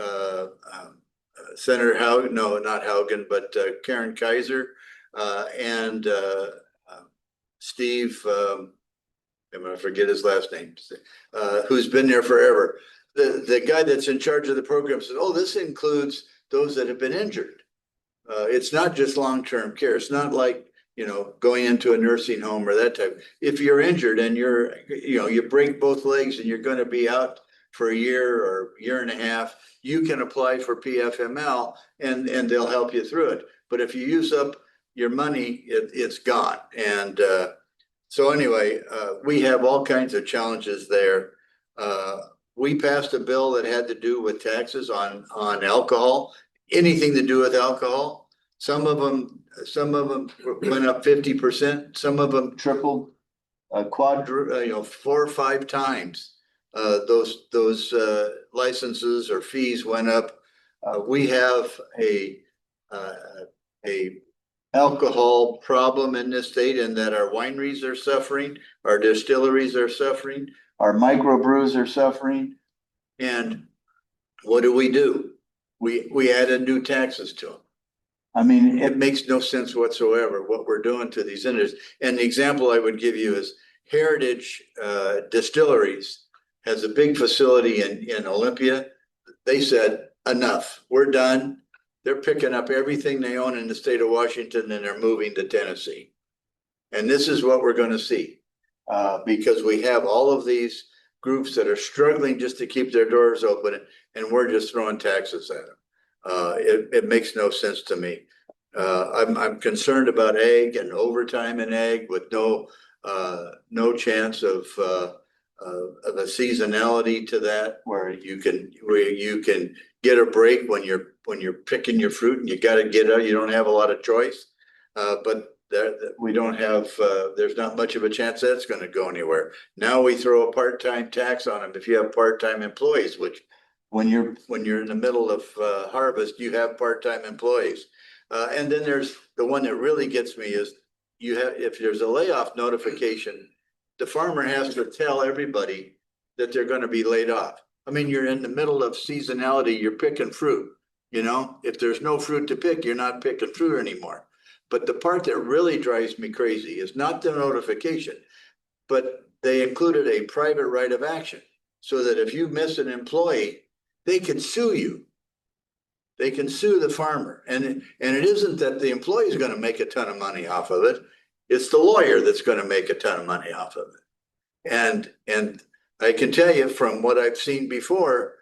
Senator Haugen, no, not Haugen, but Karen Kaiser, and Steve, I'm going to forget his last name, who's been there forever. The guy that's in charge of the program said, oh, this includes those that have been injured. It's not just long-term care. It's not like, going into a nursing home or that type. If you're injured and you break both legs and you're going to be out for a year or year and a half, you can apply for PFML and they'll help you through it. But if you use up your money, it's gone. And so anyway, we have all kinds of challenges there. We passed a bill that had to do with taxes on alcohol, anything to do with alcohol. Some of them went up 50%. Some of them tripled, 4 or 5 times. Those licenses or fees went up. We have a alcohol problem in this state, in that our wineries are suffering, our distilleries are suffering, our microbrews are suffering. And what do? We added new taxes to them. I mean, it makes no sense whatsoever what we're doing to these industries. And the example I would give you is Heritage Distilleries has a big facility in Olympia. They said, enough, we're done. They're picking up everything they own in the state of Washington and they're moving to Tennessee. And this is what we're going to see, because we have all of these groups that are struggling just to keep their doors open, and we're just throwing taxes at them. It makes no sense to me. I'm concerned about ag and overtime in ag with no chance of a seasonality to that, where you can get a break when you're picking your fruit and you got to get out. You don't have a lot of choice, but we don't have. There's not much of a chance that's going to go anywhere. Now we throw a part-time tax on them if you have part-time employees, which when you're in the middle of harvest, you have part-time employees. And then there's the one that really gets me is if there's a layoff notification, the farmer has to tell everybody that they're going to be laid off. I mean, you're in the middle of seasonality, you're picking fruit. If there's no fruit to pick, you're not picking fruit anymore. But the part that really drives me crazy is not the notification, but they included a private right of action, so that if you miss an employee, they can sue you. They can sue the farmer. And it isn't that the employee is going to make a ton of money off of it. It's the lawyer that's going to make a ton of money off of it. And I can tell you from what I've seen before,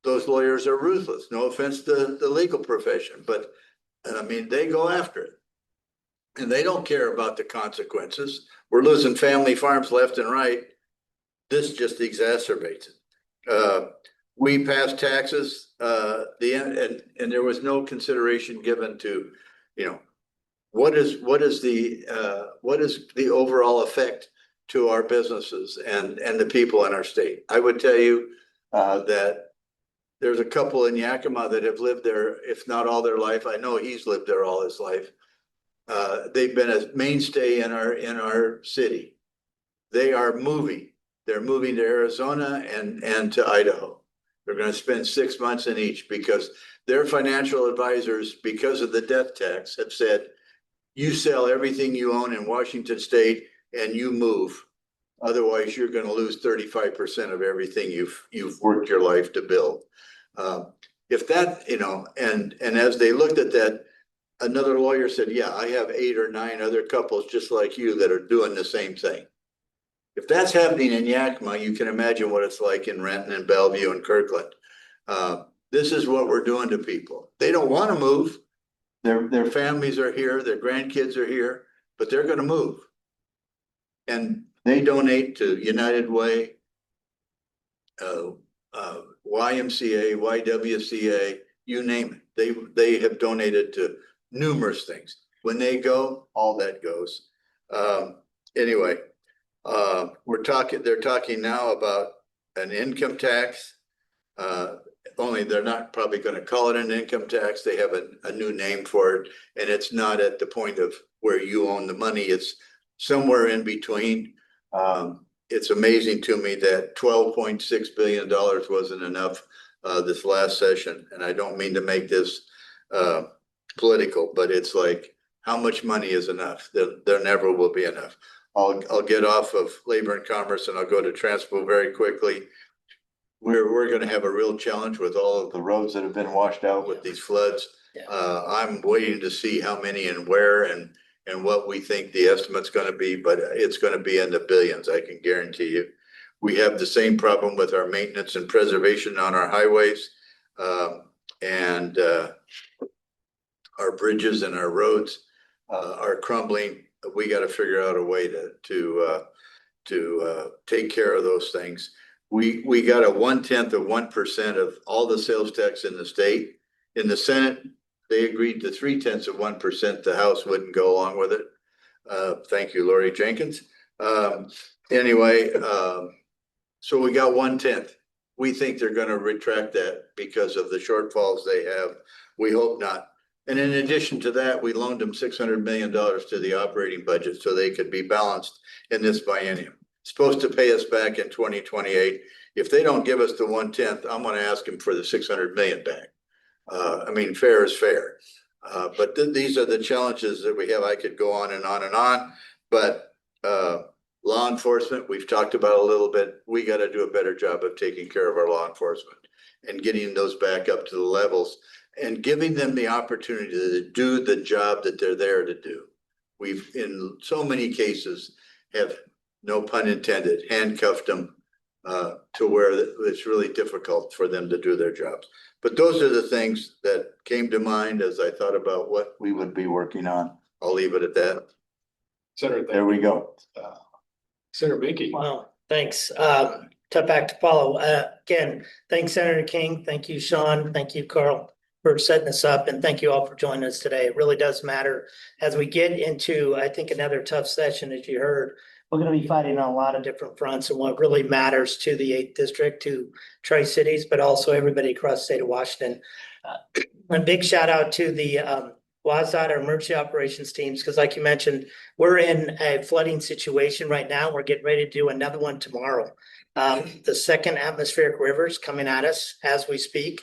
those lawyers are ruthless. No offense to the legal profession, but I mean, they go after it. And they don't care about the consequences. We're losing family farms left and right. This just exacerbates it. We passed taxes, and there was no consideration given to, what is the overall effect to our businesses and the people in our state. I would tell you that there's a couple in Yakima that have lived there, if not all their life. I know he's lived there all his life. They've been a mainstay in our city. They are moving. They're moving to Arizona and to Idaho. They're going to spend 6 months in each because their financial advisors, because of the death tax, have said, you sell everything you own in Washington state and you move. Otherwise, you're going to lose 35% of everything you've worked your life to build. If that, and as they looked at that, another lawyer said, yeah, I have 8 or 9 other couples just like you that are doing the same thing. If that's happening in Yakima, you can imagine what it's like in Renton and Bellevue and Kirkland. This is what we're doing to people. They don't want to move. Their families are here, their grandkids are here, but they're going to move. And they donate to United Way, YMCA, YWCA, you name it. They have donated to numerous things. When they go, all that goes. Anyway, they're talking now about an income tax. Only they're not probably going to call it an income tax. They have a new name for it, and it's not at the point of where you own the money. It's somewhere in between. It's amazing to me that $12.6 billion wasn't enough this last session. And I don't mean to make this political, but it's like, how much money is enough? There never will be enough. I'll get off of labor and commerce and I'll go to Transpo very quickly. We're going to have a real challenge with all of the roads that have been washed out with these floods. Yeah. I'm waiting to see how many and where and what we think the estimate's going to be, but it's going to be in the billions, I can guarantee you. We have the same problem with our maintenance and preservation on our highways. And our bridges and our roads are crumbling. We got to figure out a way to take care of those things. We got a 0.1% of all the sales tax in the state. In the Senate, they agreed to 0.3%. The House wouldn't go along with it. Thank you, Lori Jenkins. Anyway, so we got 0.1. We think they're going to retract that because of the shortfalls they have. We hope not. And in addition to that, we loaned them $600 million to the operating budget so they could be balanced in this biennium. Supposed to pay us back in 2028. If they don't give us the 0.1, I'm going to ask them for the 600 million back. I mean, fair is fair. But these are the challenges that we have. I could go on and on and on, but law enforcement, we've talked about a little bit. We got to do a better job of taking care of our law enforcement and getting those back up to the levels and giving them the opportunity to do the job that they're there to do. We've, in so many cases, have, no pun intended, handcuffed them to where it's really difficult for them to do their jobs. But those are the things that came to mind as I thought about what we would be working on. I'll leave it at that. Senator, There we go. Senator Boehnke. Wow, thanks. Tough act to follow. Again, thanks, Senator King. Thank you, Sean. Thank you, Carl, for setting us up. And thank you all for joining us today. It really does matter as we get into, I think, another tough session, as you heard. We're going to be fighting on a lot of different fronts and what really matters to the 8th District, to Tri-Cities, but also everybody across the state of Washington. A big shout out to the WASDOT, our emergency operations teams, because like you mentioned, we're in a flooding situation right now. We're getting ready to do another one tomorrow. The second atmospheric river is coming at us as we speak.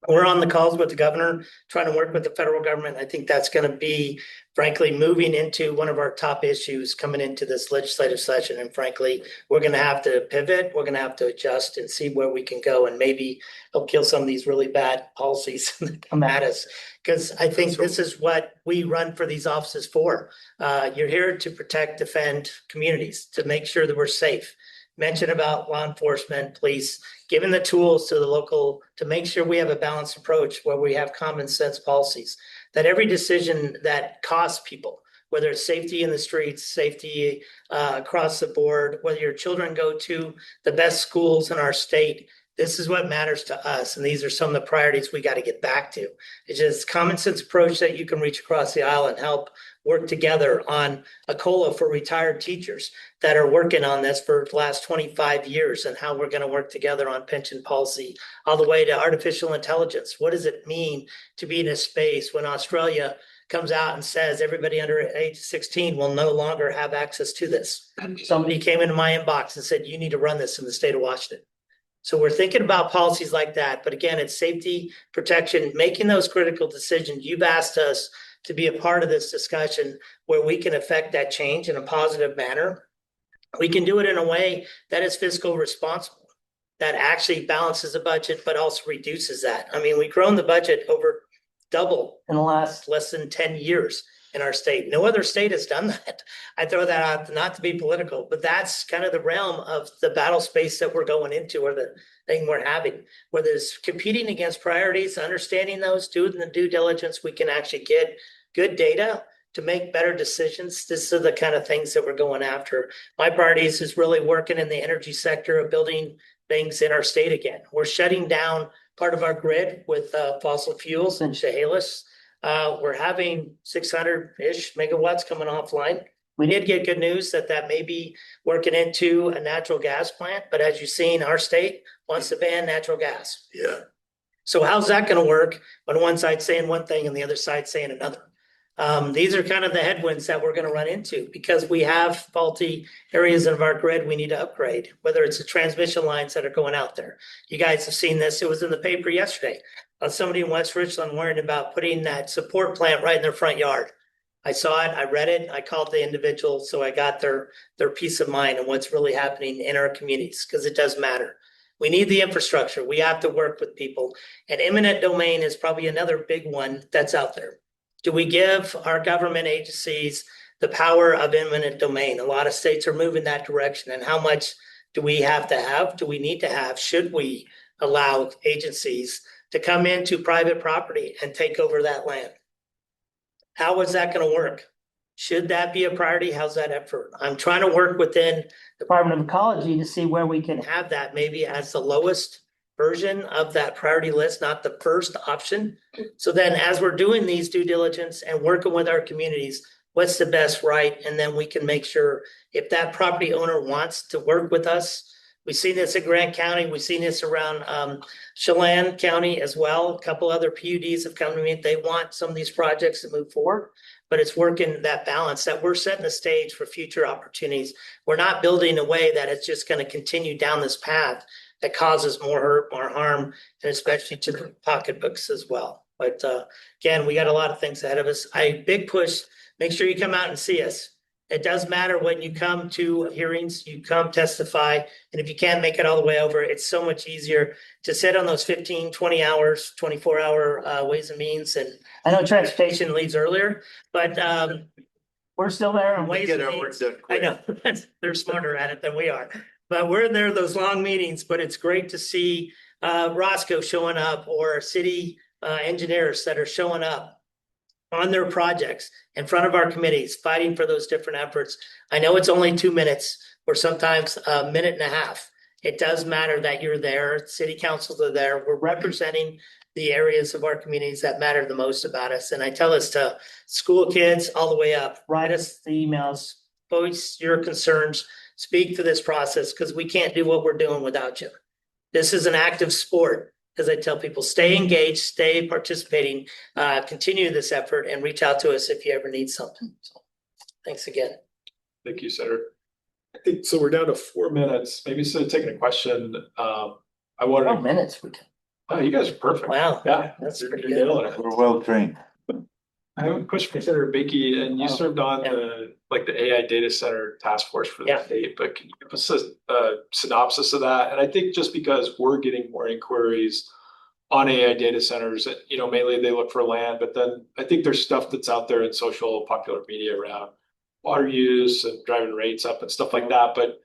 We're on the calls with the governor, trying to work with the federal government. I think that's going to be, frankly, moving into one of our top issues coming into this legislative session. And frankly, we're going to have to pivot. We're going to have to adjust and see where we can go and maybe help kill some of these really bad policies that come at us. Because I think this is what we run for these offices for. You're here to protect, defend communities, to make sure that we're safe. Mention about law enforcement, police, giving the tools to the local to make sure we have a balanced approach where we have common sense policies, that every decision that costs people, whether it's safety in the streets, safety across the board, whether your children go to the best schools in our state, this is what matters to us. And these are some of the priorities we got to get back to. It's just common sense approach that you can reach across the aisle and help work together on a COLA for retired teachers that are working on this for the last 25 years and how we're going to work together on pension policy, all the way to artificial intelligence. What does it mean to be in a space when Australia comes out and says everybody under age 16 will no longer have access to this? Somebody came into my inbox and said, you need to run this in the state of Washington. So we're thinking about policies like that. But again, it's safety, protection, making those critical decisions. You've asked us to be a part of this discussion where we can affect that change in a positive manner. We can do it in a way that is fiscal responsible, that actually balances the budget, but also reduces that. I mean, we've grown the budget over double in the last less than 10 years in our state. No other state has done that. I throw that out not to be political, but that's kind of the realm of the battle space that we're going into, or the thing we're having, where there's competing against priorities, understanding those, doing the due diligence, we can actually get good data to make better decisions. This are the kind of things that we're going after. My priorities is really working in the energy sector of building things in our state again. We're shutting down part of our grid with fossil fuels and Chehalis. We're having 600-ish megawatts coming offline. We did get good news that may be working into a natural gas plant, but as you've seen, our state wants to ban natural gas. Yeah. So how's that going to work when one side's saying one thing and the other side's saying another? These are kind of the headwinds that we're going to run into because we have faulty areas of our grid we need to upgrade, whether it's the transmission lines that are going out there. You guys have seen this. It was in the paper yesterday. Somebody in West Richland worried about putting that support plant right in their front yard. I saw it, I read it, I called the individual, so I got their peace of mind and what's really happening in our communities, because it does matter. We need the infrastructure. We have to work with people. And eminent domain is probably another big one that's out there. Do we give our government agencies the power of eminent domain? A lot of states are moving that direction, and how much do we need to have, should we allow agencies to come into private property and take over that land? How is that going to work? Should that be a priority? How's that effort? I'm trying to work within Department of Ecology to see where we can have that maybe as the lowest version of that priority list, not the first option. So then as we're doing these due diligence and working with our communities, what's the best right? And then we can make sure if that property owner wants to work with us. We've seen this in Grant County. We've seen this around Chelan County as well. A couple other PUDs have come to me. They want some of these projects to move forward, but it's working that balance that we're setting the stage for future opportunities. We're not building a way that it's just going to continue down this path that causes more hurt, more harm, and especially to the pocketbooks as well. But again, we got a lot of things ahead of us. Big push, make sure you come out and see us. It does matter when you come to hearings, you come testify, and if you can't make it all the way over, it's so much easier to sit on those 15, 20 hours, 24-hour Ways and Means. And I know transportation leaves earlier, but we're still there on Ways and Means. I know, they're smarter at it than we are. But we're in there, those long meetings, but it's great to see Roscoe showing up or city engineers that are showing up on their projects in front of our committees, fighting for those different efforts. I know it's only 2 minutes or sometimes a minute and a half. It does matter that you're there. City councils are there. We're representing the areas of our communities that matter the most about us. And I tell this to school kids all the way up, write us the emails, voice your concerns, speak to this process, because we can't do what we're doing without you. This is an active sport. As I tell people, stay engaged, stay participating, continue this effort, and reach out to us if you ever need something. So, thanks again. Thank you, Senator. I think so. We're down to 4 minutes. Maybe instead of taking a question, I wanted. 4 minutes. We can. Oh, you guys are perfect. Wow. Yeah, That's you're pretty nailing it. We're well trained. I have a question for Senator Boehnke, and you served on the AI data center task force for the state, but can you give us a synopsis of that? And I think just because we're getting more inquiries on AI data centers, mainly they look for land, but then I think there's stuff that's out there in social popular media around water use and driving rates up and stuff like that. But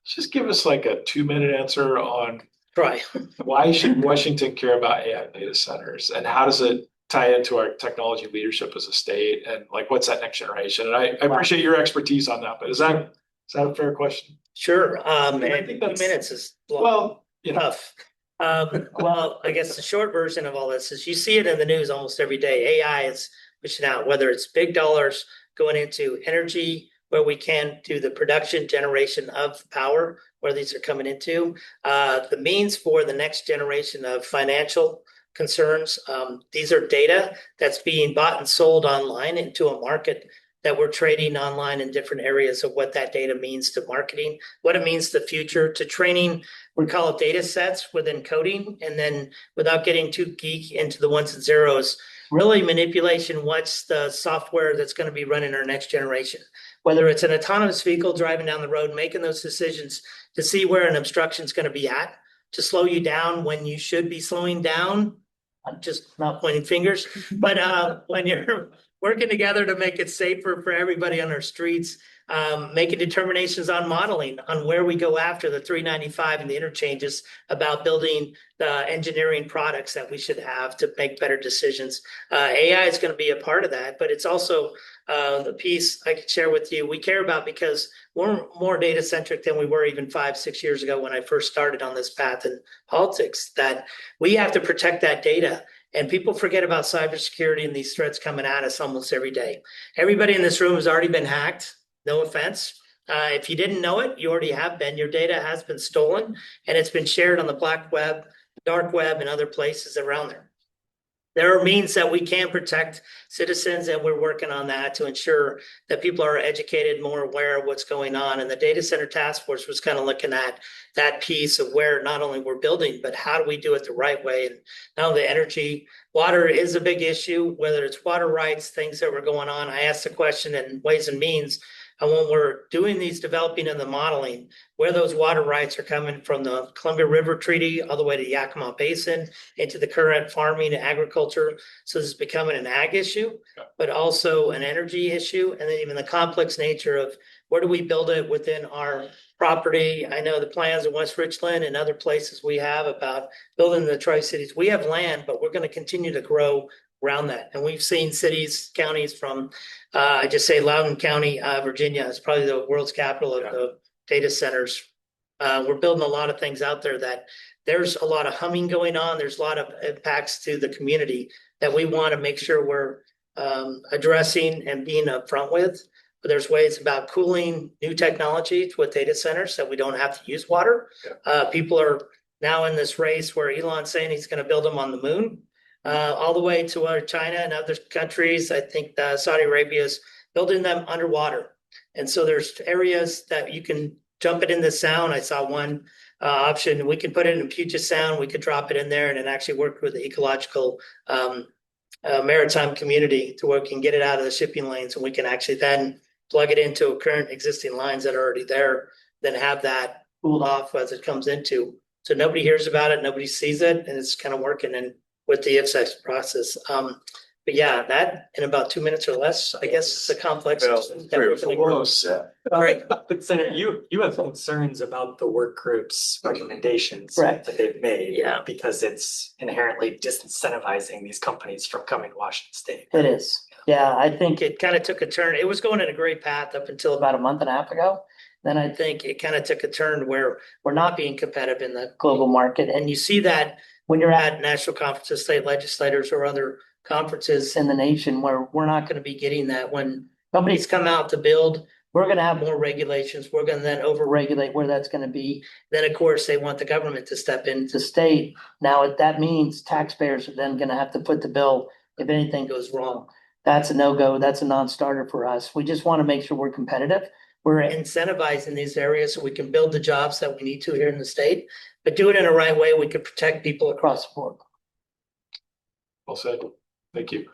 just give us like a 2-minute answer on why should Washington care about AI data centers, and how does it tie into our technology leadership as a state, and like what's that next generation? And I appreciate your expertise on that, but is that a fair question? Sure. And I think 2 minutes is long. Well, tough. Well, I guess the short version of all this is you see it in the news almost every day. AI is pushing out, whether it's big dollars going into energy, where we can do the production generation of power, where these are coming into, the means for the next generation of financial concerns. These are data that's being bought and sold online into a market that we're trading online in different areas of what that data means to marketing, what it means to the future, to training. We call it data sets within coding. And then without getting too geek into the ones and zeros, really manipulation, what's the software that's going to be running our next generation, whether it's an autonomous vehicle driving down the road, making those decisions to see where an obstruction is going to be at, to slow you down when you should be slowing down. I'm just not pointing fingers, but when you're working together to make it safer for everybody on our streets, making determinations on modeling, on where we go after the 395 and the interchanges, about building the engineering products that we should have to make better decisions. AI is going to be a part of that, but it's also the piece I could share with you we care about, because we're more data centric than we were even 5-6 years ago when I first started on this path in politics, that we have to protect that data. And people forget about cybersecurity and these threats coming at us almost every day. Everybody in this room has already been hacked. No offense. If you didn't know it, you already have been. Your data has been stolen, and it's been shared on the black web, dark web, and other places around there. There are means that we can protect citizens, and we're working on that to ensure that people are educated, more aware of what's going on. And the data center task force was kind of looking at that piece of where not only we're building, but how do we do it the right way? And now the energy, water is a big issue, whether it's water rights, things that were going on. I asked the question in Ways and Means, and when we're doing these developing and the modeling, where those water rights are coming from the Columbia River Treaty all the way to the Yakima Basin into the current farming and agriculture. So this is becoming an ag issue, but also an energy issue. And then even the complex nature of where do we build it within our property. I know the plans in West Richland and other places we have about building the Tri-Cities. We have land, but we're going to continue to grow around that. And we've seen cities, counties from, I just say Loudoun County, Virginia is probably the world's capital of the data centers. We're building a lot of things out there that there's a lot of humming going on. There's a lot of impacts to the community that we want to make sure we're addressing and being upfront with. But there's ways about cooling new technologies with data centers that we don't have to use water. People are now in this race where Elon's saying he's going to build them on the moon, all the way to China and other countries. I think Saudi Arabia is building them underwater. And so there's areas that you can jump it in the sound. I saw one option. We can put it in Puget Sound. We could drop it in there and it actually worked with the ecological maritime community to where we can get it out of the shipping lanes, and we can actually then plug it into current existing lines that are already there, then have that cooled off as it comes into. So nobody hears about it, nobody sees it, and it's kind of working in with the IFSEX process. But yeah, that in about 2 minutes or less, I guess it's a complex. Well, that we're gonna grow. All right, but Senator, you have concerns about the work group's recommendations Correct. that they've made. Yeah. Because it's inherently disincentivizing these companies from coming to Washington State. It is. Yeah, I think it kind of took a turn. It was going in a great path up until about a month and a half ago. Then I think it kind of took a turn where we're not being competitive in the global market. And you see that when you're at national conferences, state legislators or other conferences in the nation where we're not going to be getting that. When companies come out to build, we're going to have more regulations. We're going to then over-regulate where that's going to be. Then, of course, they want the government to step into state. Now, that means taxpayers are then going to have to foot the bill if anything goes wrong. That's a no-go. That's a non-starter for us. We just want to make sure we're competitive. We're incentivizing these areas so we can build the jobs that we need to here in the state, but do it in the right way. We can protect people across the board. Well said. Thank you.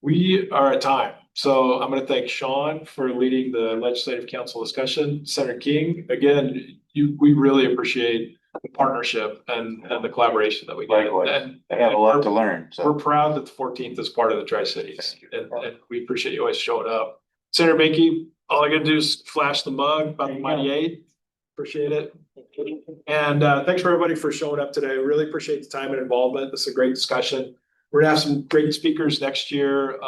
We are at time. So I'm going to thank Sean for leading the Legislative Council discussion. Senator King, again, we really appreciate the partnership and the collaboration that we get. Likewise. And I have a lot to learn, we're so. proud that the 14th is part of the Tri-Cities. Thank you. And we appreciate you always showing up. Senator Boehnke, all I got to do is flash the mug about the Mighty Eight. Appreciate it. And thanks for everybody for showing up today. Really appreciate the time and involvement. This is a great discussion. We're gonna have some great speakers next year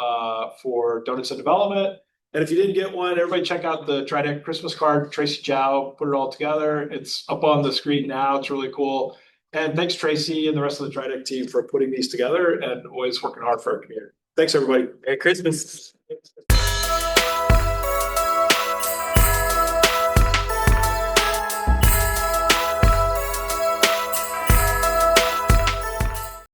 for Donuts and Development. And if you didn't get one, everybody check out the TriDeck Christmas card. Tracy Chow put it all together. It's up on the screen now. It's really cool. And thanks, Tracy and the rest of the TriDeck team for putting these together and always working hard for our community. Thanks, everybody. Merry Christmas.